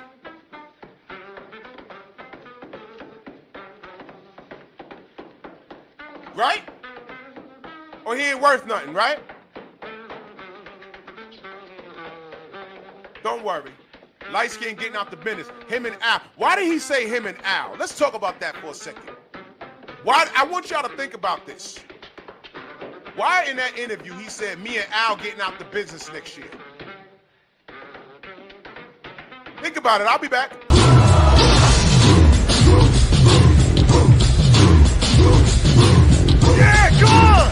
Right? Or he ain't worth nothing, right? Don't worry. Light skin getting out the business. Him and Al. Why did he say him and Al? Let's talk about that for a second. Why? I want y'all to think about this. Why in that interview he said me and Al getting out the business next year? Think about it. I'll be back. Yeah, come on!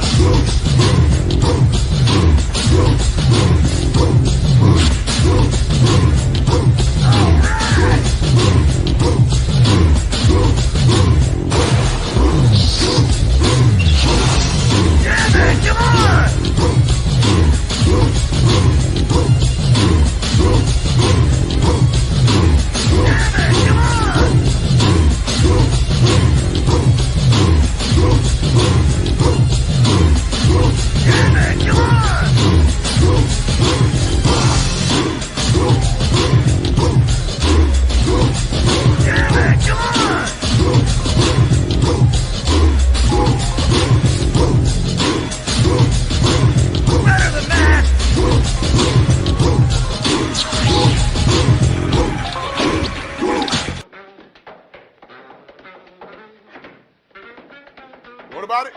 What about it?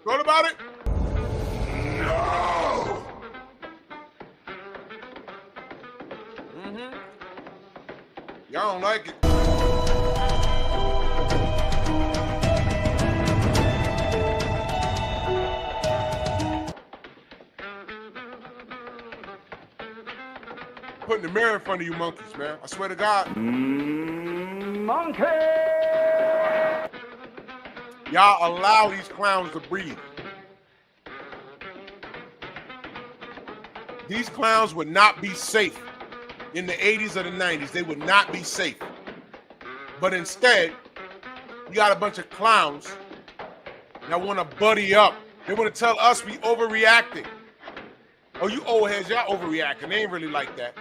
What about it? No! Y'all don't like it. Putting the mirror in front of you monkeys, man. I swear to God. Monkey! Y'all allow these clowns to breathe. These clowns would not be safe in the 80s or the 90s. They would not be safe. But instead, you got a bunch of clowns that want to buddy up. They want to tell us we overreacting. Oh, you old heads, y'all overreacting. They ain't really like that.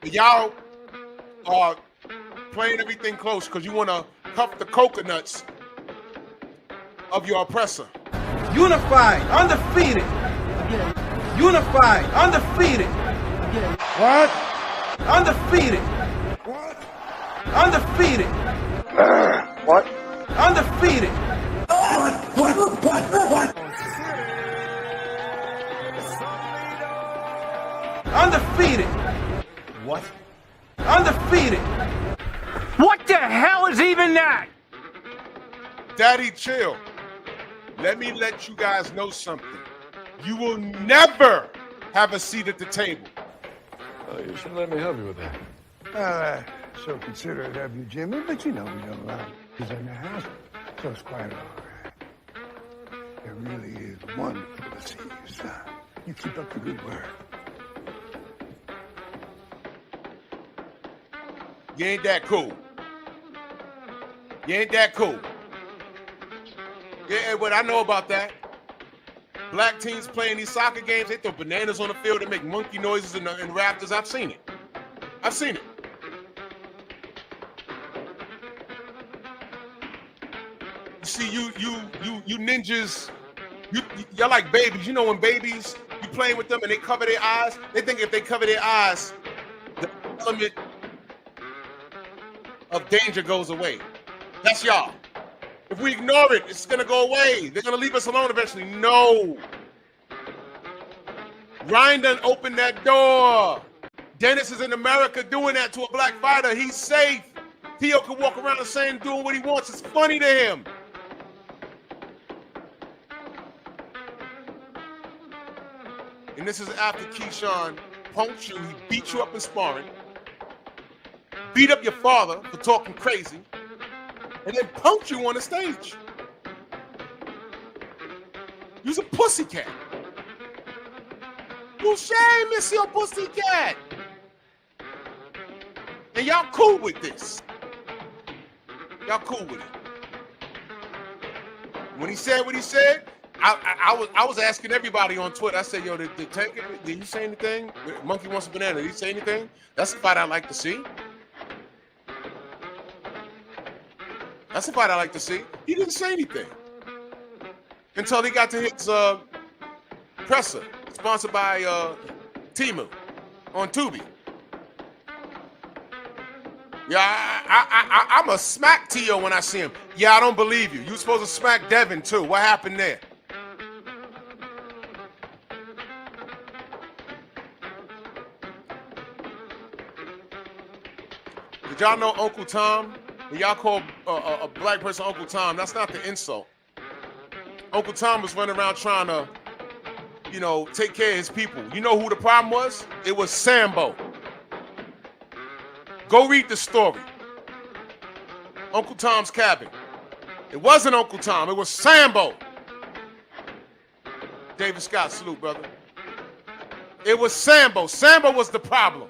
But y'all are playing everything close because you want to cuff the coconuts of your oppressor. Unified, undefeated. Unified, undefeated. What? Undefeated. What? Undefeated. What? Undefeated. What? Undefeated. What? Undefeated. What the hell is even that? Daddy, chill. Let me let you guys know something. You will never have a seat at the table. You should let me help you with that. So considerate of you, Jimmy, but you know we don't allow kids in the house, so it's quite all right. It really is wonderful to see you, son. You keep up the good work. You ain't that cool. You ain't that cool. Yeah, what I know about that. Black teams playing these soccer games, they throw bananas on the field and make monkey noises in the rafters. I've seen it. I've seen it. You see, you ninjas, you're like babies. You know when babies, you playing with them and they cover their eyes, they think if they cover their eyes, the element of danger goes away. That's y'all. If we ignore it, it's gonna go away. They're gonna leave us alone eventually. No. Ryan done opened that door. Dennis is in America doing that to a black fighter. He's safe. Theo can walk around the same doing what he wants. It's funny to him. And this is after Keyshawn punked you. He beat you up in sparring. Beat up your father for talking crazy. And then punked you on the stage. You's a pussycat. Touche, Monsieur Pussycat. And y'all cool with this. Y'all cool with it. When he said what he said, I was asking everybody on Twitter. I said, yo, did Tank, did he say anything? Monkey Wants a Banana, did he say anything? That's a fight I'd like to see. That's a fight I like to see. He didn't say anything until he got to his presser, sponsored by Temu on Tubi. Yeah, I'm a smack Tio when I see him. Yeah, I don't believe you. You were supposed to smack Devin too. What happened there? Did y'all know Uncle Tom? When y'all call a black person Uncle Tom, that's not the insult. Uncle Tom was running around trying to, you know, take care of his people. You know who the problem was? It was Sambo. Go read the story. Uncle Tom's Cabin. It wasn't Uncle Tom, it was Sambo. David Scott, salute, brother. It was Sambo. Sambo was the problem.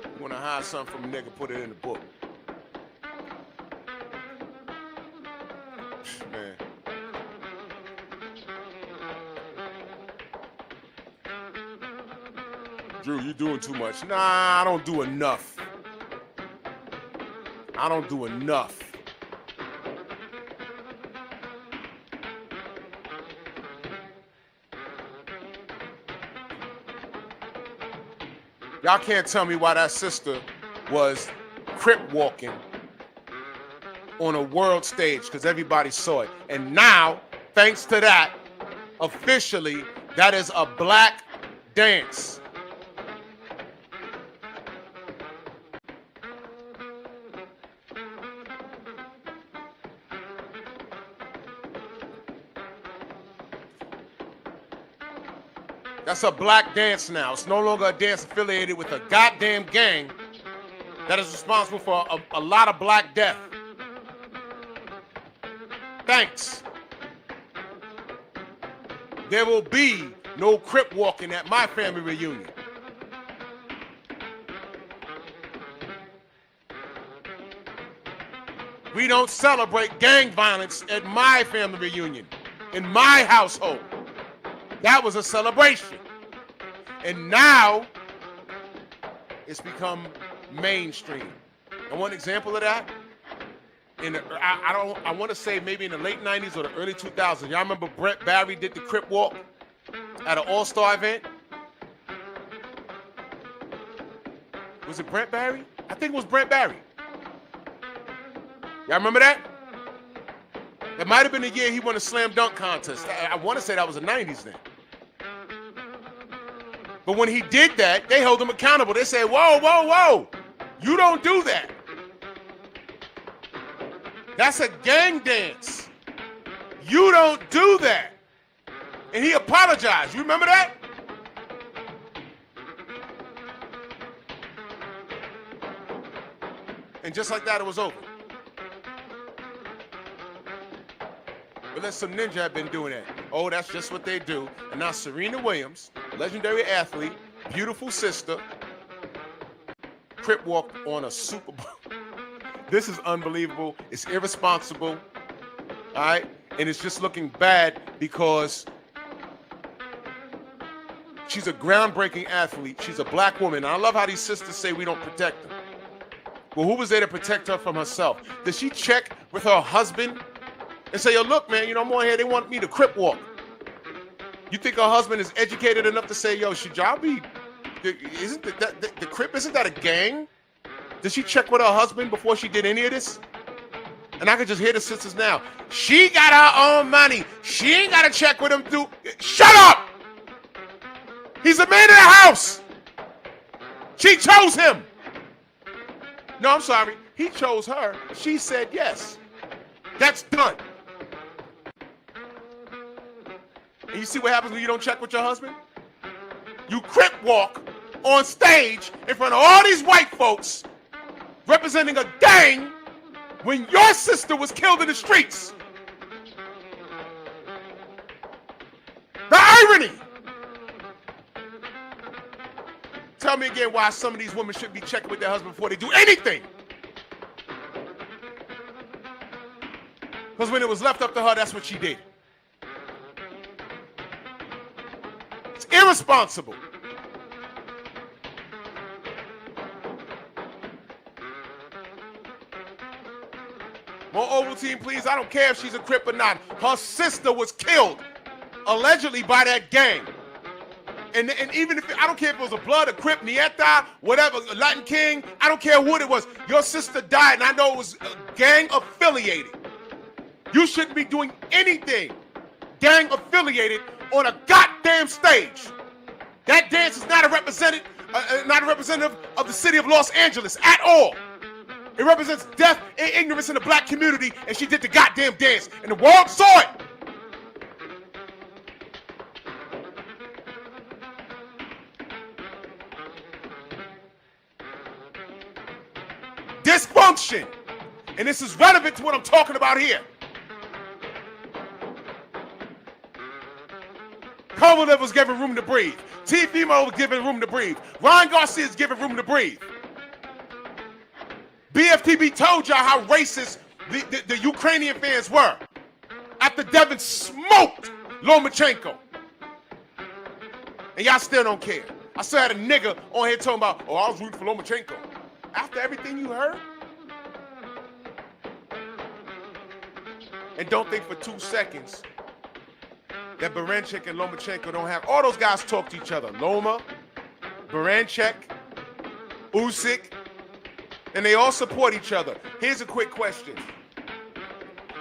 You want to hide something from a nigga, put it in the book. Man. Drew, you doing too much. Nah, I don't do enough. I don't do enough. Y'all can't tell me why that sister was crip walking on a world stage, because everybody saw it. And now, thanks to that, officially, that is a black dance. That's a black dance now. It's no longer a dance affiliated with a goddamn gang that is responsible for a lot of black death. Thanks. There will be no crip walking at my family reunion. We don't celebrate gang violence at my family reunion, in my household. That was a celebration. And now it's become mainstream. And one example of that, I want to say maybe in the late 90s or the early 2000s. Y'all remember Brett Barry did the Crip Walk at an All-Star event? Was it Brett Barry? I think it was Brett Barry. Y'all remember that? It might have been the year he won a slam dunk contest. I want to say that was the 90s then. But when he did that, they held him accountable. They said, whoa, whoa, whoa, you don't do that. That's a gang dance. You don't do that. And he apologized. You remember that? And just like that, it was over. But let some ninja have been doing that. Oh, that's just what they do. And now Serena Williams, legendary athlete, beautiful sister, crip walk on a Super Bowl. This is unbelievable. It's irresponsible. All right? And it's just looking bad because she's a groundbreaking athlete. She's a black woman. And I love how these sisters say we don't protect her. Well, who was there to protect her from herself? Did she check with her husband and say, yo, look, man, you know, I'm on here. They want me to crip walk. You think her husband is educated enough to say, yo, should y'all be, isn't the crip, isn't that a gang? Did she check with her husband before she did any of this? And I can just hear the sisters now. She got her own money. She ain't got to check with him through. Shut up! He's a man of the house. She chose him. No, I'm sorry. He chose her. She said yes. That's done. And you see what happens when you don't check with your husband? You crip walk on stage in front of all these white folks representing a gang when your sister was killed in the streets. The irony. Tell me again why some of these women should be checking with their husband before they do anything. Because when it was left up to her, that's what she did. It's irresponsible. More Ovaltine, please. I don't care if she's a Crip or not. Her sister was killed, allegedly, by that gang. And even if, I don't care if it was a Blood, a Crip, Nieta, whatever, Latin King, I don't care what it was. Your sister died, and I know it was gang affiliated. You shouldn't be doing anything gang affiliated on a goddamn stage. That dance is not a representative of the city of Los Angeles at all. It represents death and ignorance in the black community, and she did the goddamn dance, and the world saw it. Dysfunction. And this is relevant to what I'm talking about here. Kovalev was given room to breathe. T-Fimo was given room to breathe. Ryan Garcia is given room to breathe. BFTB told y'all how racist the Ukrainian fans were after Devin smoked Lomachenko. And y'all still don't care. I still had a nigga on here talking about, oh, I was rooting for Lomachenko. After everything you heard? And don't think for 2 seconds that Baranchik and Lomachenko don't have, all those guys talk to each other. Loma, Baranchik, Usyk, and they all support each other. Here's a quick question.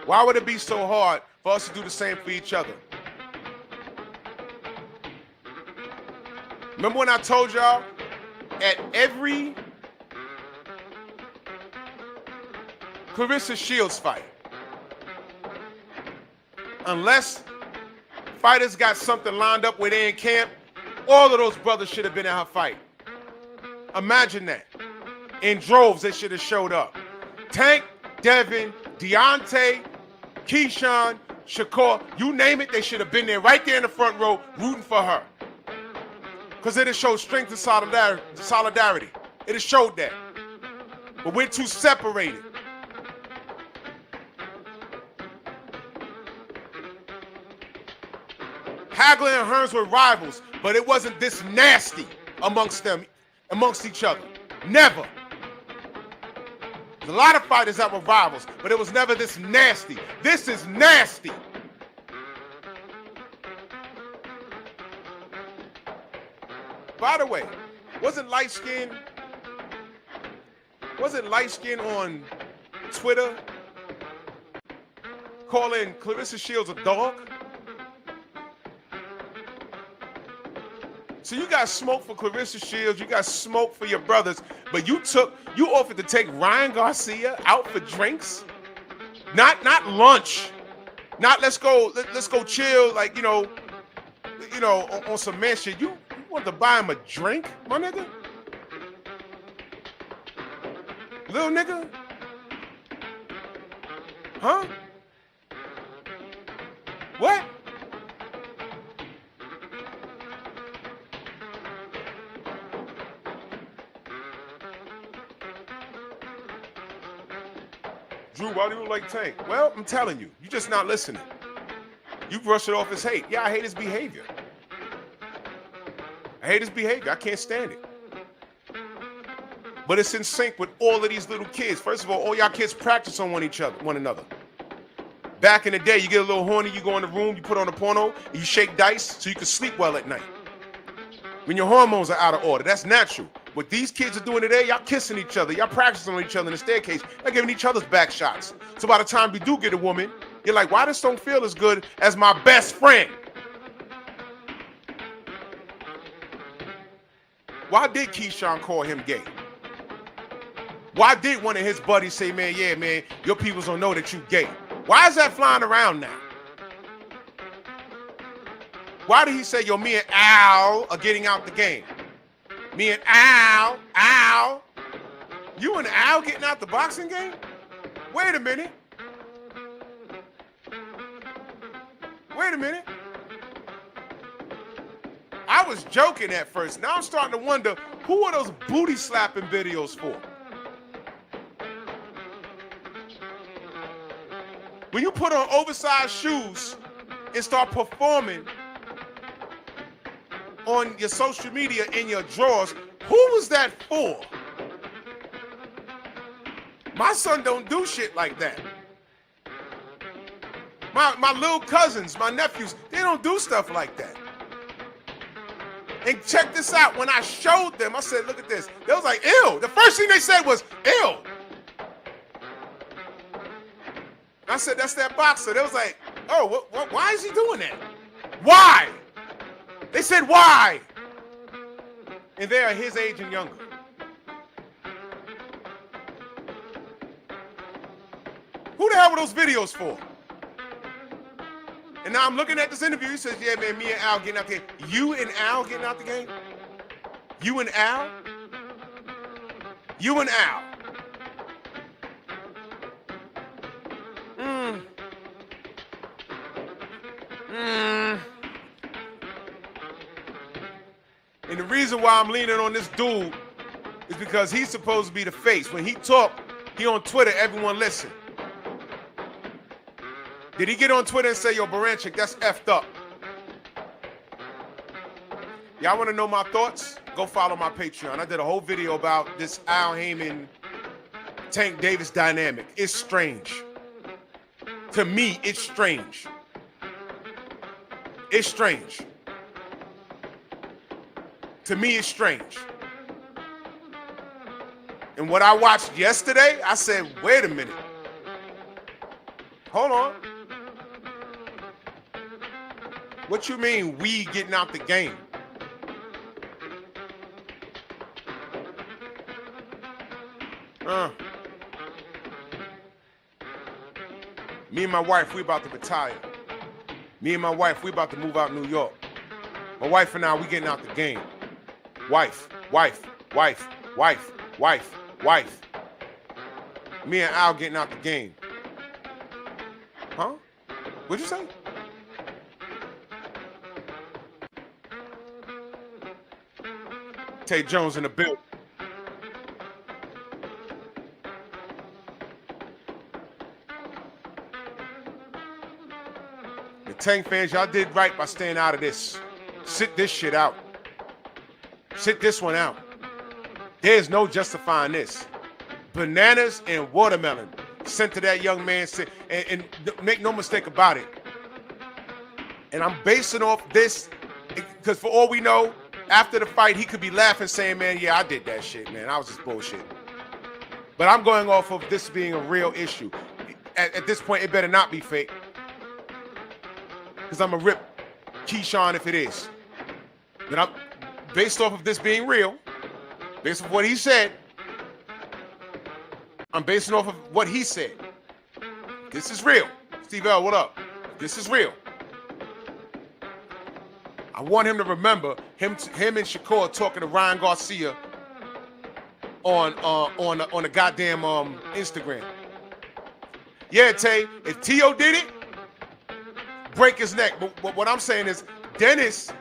Why would it be so hard for us to do the same for each other? Remember when I told y'all at every Clarissa Shields fight, unless fighters got something lined up where they in camp, all of those brothers should have been at her fight. Imagine that. In droves, they should have showed up. Tank, Devin, Deontay, Keyshawn, Shakur, you name it, they should have been there right there in the front row rooting for her. Because it has showed strength and solidarity. It has showed that. But we're too separated. Hagler and Hearns were rivals, but it wasn't this nasty amongst each other. Never. There's a lot of fighters that were rivals, but it was never this nasty. This is nasty. By the way, wasn't light skin on Twitter calling Clarissa Shields a dog? So you got smoke for Clarissa Shields, you got smoke for your brothers, but you offered to take Ryan Garcia out for drinks? Not lunch. Not let's go chill, like, on some man shit. You want to buy him a drink, my nigga? Little nigga? Huh? What? Drew, why do you like Tank? Well, I'm telling you, you're just not listening. You brush it off as hate. Yeah, I hate his behavior. I can't stand it. But it's in sync with all of these little kids. First of all y'all kids practice on one another. Back in the day, you get a little horny, you go in the room, you put on a porno, and you shake dice so you can sleep well at night. When your hormones are out of order, that's natural. What these kids are doing today, y'all kissing each other, y'all practicing on each other in the staircase, y'all giving each other's back shots. So by the time you do get a woman, you're like, why this don't feel as good as my best friend? Why did Keyshawn call him gay? Why did one of his buddies say, man, yeah, man, your peoples don't know that you gay? Why is that flying around now? Why did he say, yo, me and Al are getting out the game? Me and Al. You and Al getting out the boxing game? Wait a minute. I was joking at first. Now I'm starting to wonder, who are those booty slapping videos for? When you put on oversized shoes and start performing on your social media in your drawers, who was that for? My son don't do shit like that. My little cousins, my nephews, they don't do stuff like that. And check this out. When I showed them, I said, look at this. They was like, ew. The first thing they said was, ew. I said, that's that boxer. They was like, oh, why is he doing that? Why? They said, why? And they are his age and younger. Who the hell were those videos for? And now I'm looking at this interview. He says, yeah, man, me and Al getting out the game. You and Al getting out the game? You and Al? You and Al. And the reason why I'm leaning on this dude is because he's supposed to be the face. When he talk, he on Twitter, everyone listen. Did he get on Twitter and say, yo, Baranchik, that's effed up? Y'all want to know my thoughts? Go follow my Patreon. I did a whole video about this Al Heyman, Tank Davis dynamic. It's strange. To me, it's strange. It's strange. To me, it's strange. And what I watched yesterday, I said, wait a minute. Hold on. What you mean we getting out the game? Me and my wife, we about to retire. Me and my wife, we about to move out New York. My wife and I, we getting out the game. Wife. Me and Al getting out the game. Huh? What'd you say? Tay Jones in the building. The Tank fans, y'all did right by staying out of this. Sit this shit out. Sit this one out. There's no justifying this. Bananas and watermelon sent to that young man. And make no mistake about it. And I'm basing off this because for all we know, after the fight, he could be laughing, saying, man, yeah, I did that shit, man. I was just bullshit. But I'm going off of this being a real issue. At this point, it better not be fake. Because I'm going to rip Keyshawn if it is. But I'm based off of this being real, based off what he said, I'm basing off of what he said. This is real. Steve L, what up? This is real. I want him to remember him and Shakur talking to Ryan Garcia on the goddamn Instagram. Yeah, Tay, if T.O. did it, break his neck. But what I'm saying is Dennis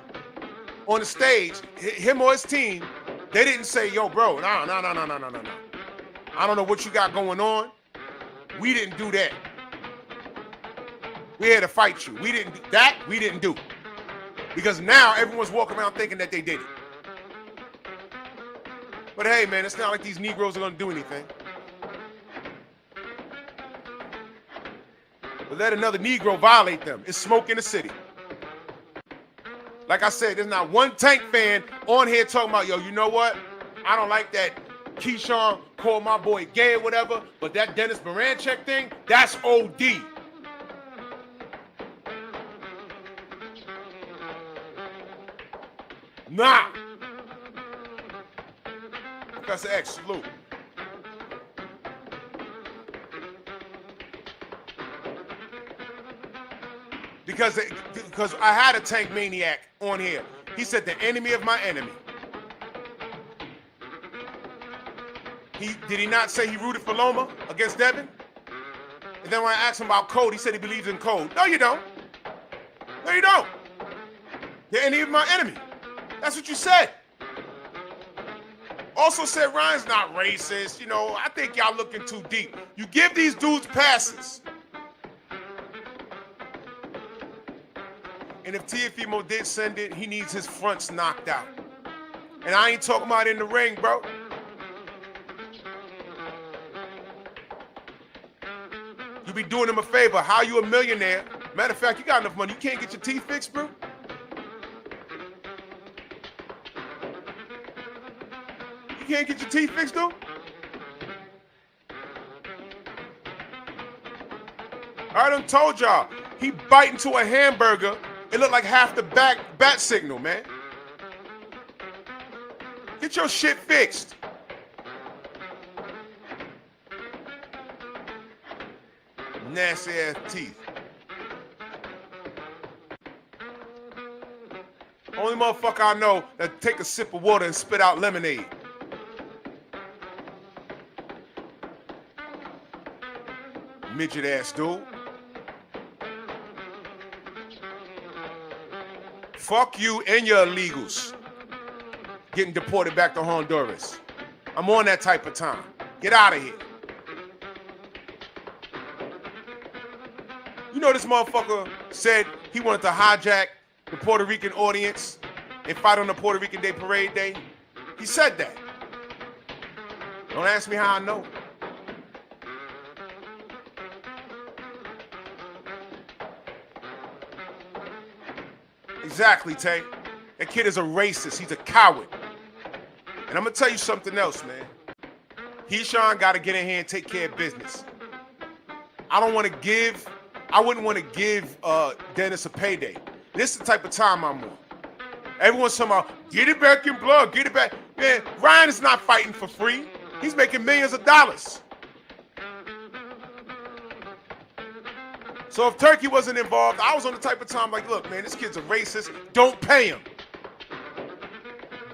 on the stage, him or his team, they didn't say, yo, bro, no. I don't know what you got going on. We didn't do that. We had to fight you. We didn't do. Because now everyone's walking around thinking that they did it. But hey, man, it's not like these Negroes are going to do anything. But let another Negro violate them. It's smoke in the city. Like I said, there's not one Tank fan on here talking about, yo, you know what? I don't like that Keyshawn called my boy gay or whatever, but that Dennis Baranchek thing, that's OD. Nah. Professor X, salute. Because I had a Tank Maniac on here. He said the enemy of my enemy. Did he not say he rooted for Loma against Devin? And then when I asked him about code, he said he believes in code. No, you don't. No, you don't. The enemy of my enemy. That's what you said. Also said Ryan's not racist. You know, I think y'all looking too deep. You give these dudes passes. And if Teofimo did send it, he needs his fronts knocked out. And I ain't talking about in the ring, bro. You be doing him a favor. How you a millionaire? Matter of fact, you got enough money. You can't get your teeth fixed, bro? You can't get your teeth fixed, dude? I done told y'all. He bite into a hamburger. It looked like half the bat signal, man. Get your shit fixed. Nasty ass teeth. Only motherfucker I know that take a sip of water and spit out lemonade. Midget ass dude. Fuck you and your illegals getting deported back to Honduras. I'm on that type of time. Get out of here. You know this motherfucker said he wanted to hijack the Puerto Rican audience and fight on the Puerto Rican Day Parade Day? He said that. Don't ask me how I know. Exactly, Tay. That kid is a racist. He's a coward. And I'm going to tell you something else, man. Keyshawn got to get in here and take care of business. I wouldn't want to give Dennis a payday. This is the type of time I'm on. Everyone's talking about, get it back in blood, get it back. Man, Ryan is not fighting for free. He's making millions of dollars. So if Turkey wasn't involved, I was on the type of time like, look, man, this kid's a racist. Don't pay him.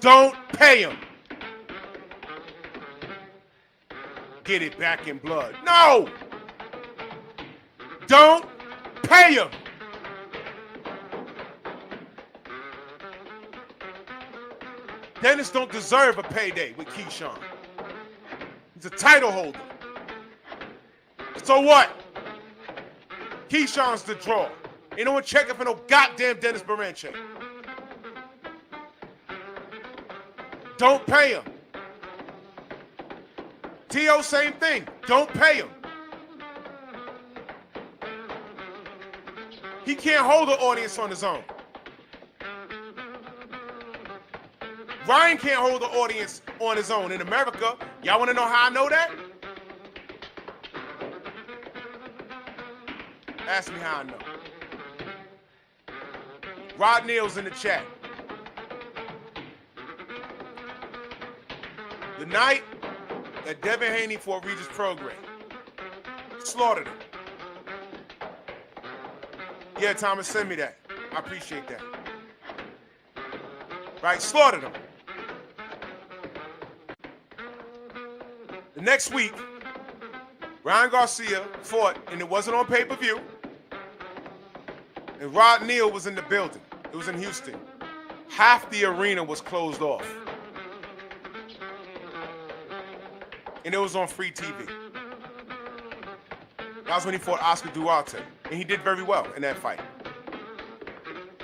Don't pay him. Get it back in blood. No! Don't pay him. Dennis don't deserve a payday with Keyshawn. He's a title holder. So what? Keyshawn's the draw. Ain't no one checking for no goddamn Dennis Baranchek. Don't pay him. T.O., same thing. Don't pay him. He can't hold the audience on his own. Ryan can't hold the audience on his own. In America, y'all want to know how I know that? Ask me how I know. Rod Neal's in the chat. The night that Devin Haney for a Regis program slaughtered him. Yeah, Thomas, send me that. I appreciate that. Right, slaughtered him. The next week, Ryan Garcia fought, and it wasn't on pay-per-view. And Rod Neal was in the building. It was in Houston. Half the arena was closed off. And it was on free TV. That was when he fought Oscar Duarte. And he did very well in that fight.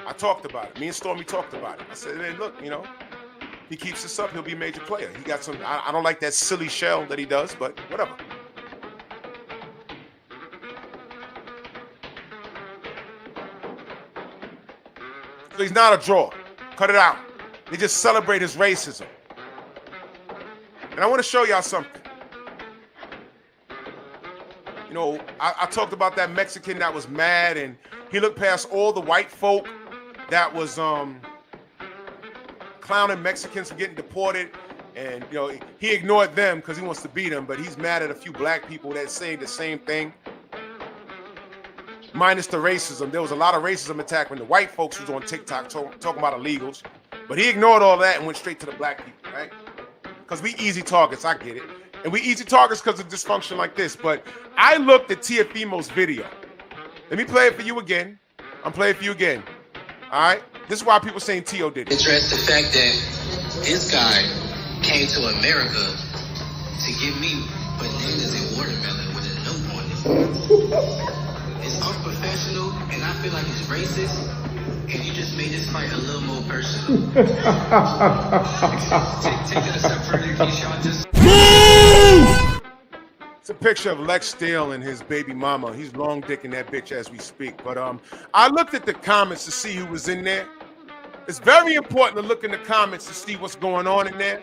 I talked about it. Me and Stormy talked about it. I said, hey, look, you know, he keeps this up, he'll be a major player. He got some, I don't like that silly shell that he does, but whatever. So he's not a draw. Cut it out. They just celebrate his racism. And I want to show y'all something. You know, I talked about that Mexican that was mad, and he looked past all the white folk that was clowning Mexicans for getting deported. And, you know, he ignored them because he wants to beat them, but he's mad at a few black people that say the same thing. Minus the racism. There was a lot of racism attack when the white folks was on TikTok talking about illegals. But he ignored all that and went straight to the black people, right? Because we easy targets, I get it. And we easy targets because of dysfunction like this. But I looked at Teofimo's video. Let me play it for you again. I'm playing it for you again. All right? This is why people saying Tio did it. Address the fact that this guy came to America to give me bananas and watermelon with a note on it. It's unprofessional, and I feel like it's racist, and you just made this fight a little more personal. Take it a step further, Keyshawn. Just It's a picture of Lex Steele and his baby mama. He's long dicking that bitch as we speak. But I looked at the comments to see who was in there. It's very important to look in the comments to see what's going on in there.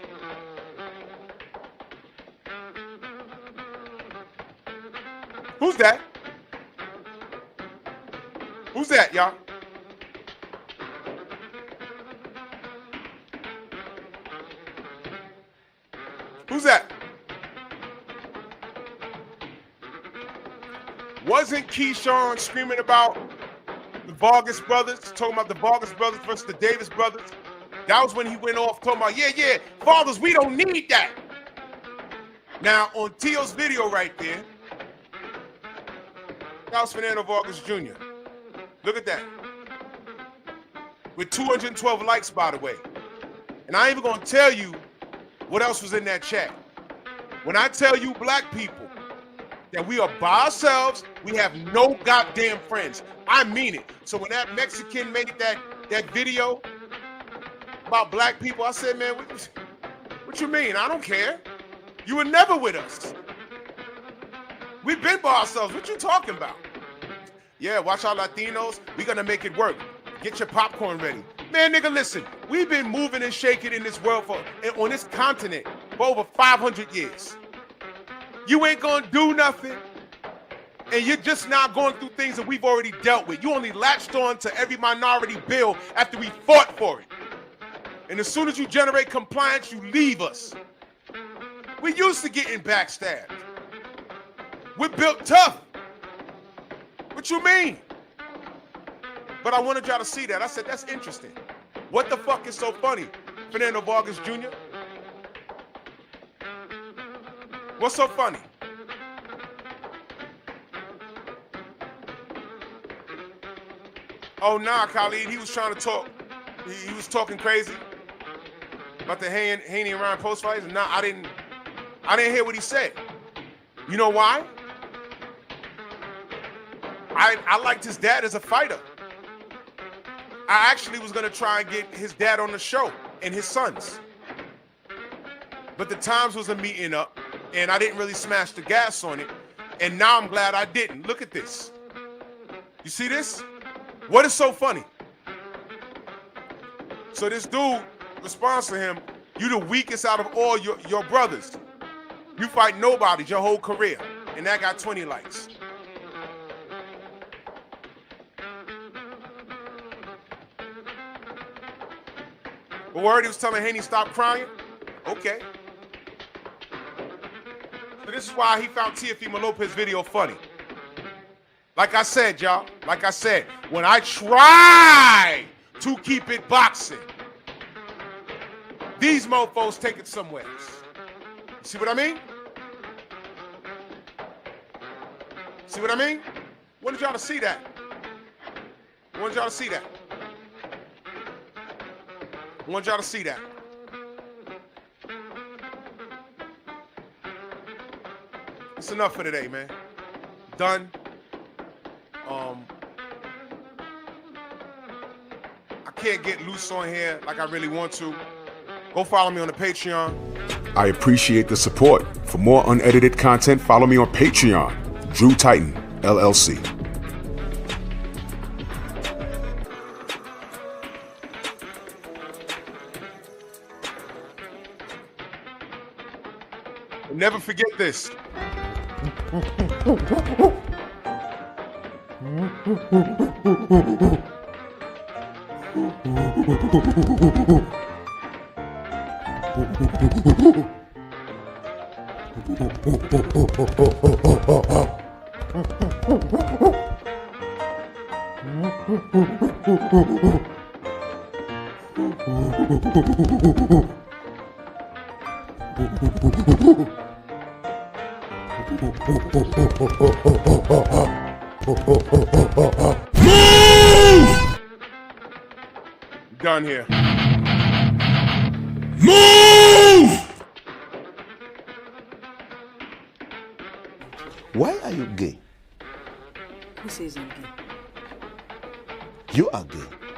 Who's that? Who's that, y'all? Who's that? Wasn't Keyshawn screaming about the Vargas brothers, talking about the Vargas brothers versus the Davis brothers? That was when he went off talking about, yeah, fathers, we don't need that. Now, on Tio's video right there, that was Fernando Vargas Jr. Look at that. With 212 likes, by the way. And I ain't even gonna tell you what else was in that chat. When I tell you black people that we are by ourselves, we have no goddamn friends. I mean it. So when that Mexican made that video about black people, I said, man, what you mean? I don't care. You were never with us. We've been by ourselves. What you talking about? Yeah, watch our Latinos. We gonna make it work. Get your popcorn ready. Man, nigga, listen. We've been moving and shaking in this world on this continent for over 500 years. You ain't gonna do nothing. And you're just now going through things that we've already dealt with. You only latched on to every minority bill after we fought for it. And as soon as you generate compliance, you leave us. We used to getting backstabbed. We're built tough. What you mean? But I wanted y'all to see that. I said, that's interesting. What the fuck is so funny? Fernando Vargas Jr.? What's so funny? Oh, nah, Khalid, he was trying to talk. He was talking crazy about the Haney and Ryan post fights. Nah, I didn't hear what he said. You know why? I liked his dad as a fighter. I actually was gonna try and get his dad on the show and his sons. But the times wasn't meeting up, and I didn't really smash the gas on it. And now I'm glad I didn't. Look at this. You see this? What is so funny? So this dude responds to him, you the weakest out of all your brothers. You fight nobody your whole career. And that got 20 likes. But word, he was telling Haney stop crying? Okay. So this is why he found Teofimo Lopez video funny. Like I said, y'all, like I said, when I try to keep it boxing, these mofos take it somewhere else. You see what I mean? See what I mean? I wanted y'all to see that. I wanted y'all to see that. I want y'all to see that. It's enough for today, man. Done. I can't get loose on here like I really want to. Go follow me on the Patreon. I appreciate the support. For more unedited content, follow me on Patreon, Drew Titan, LLC. Never forget this. Done here. Move! Why are you gay? Who says I'm gay? You are gay.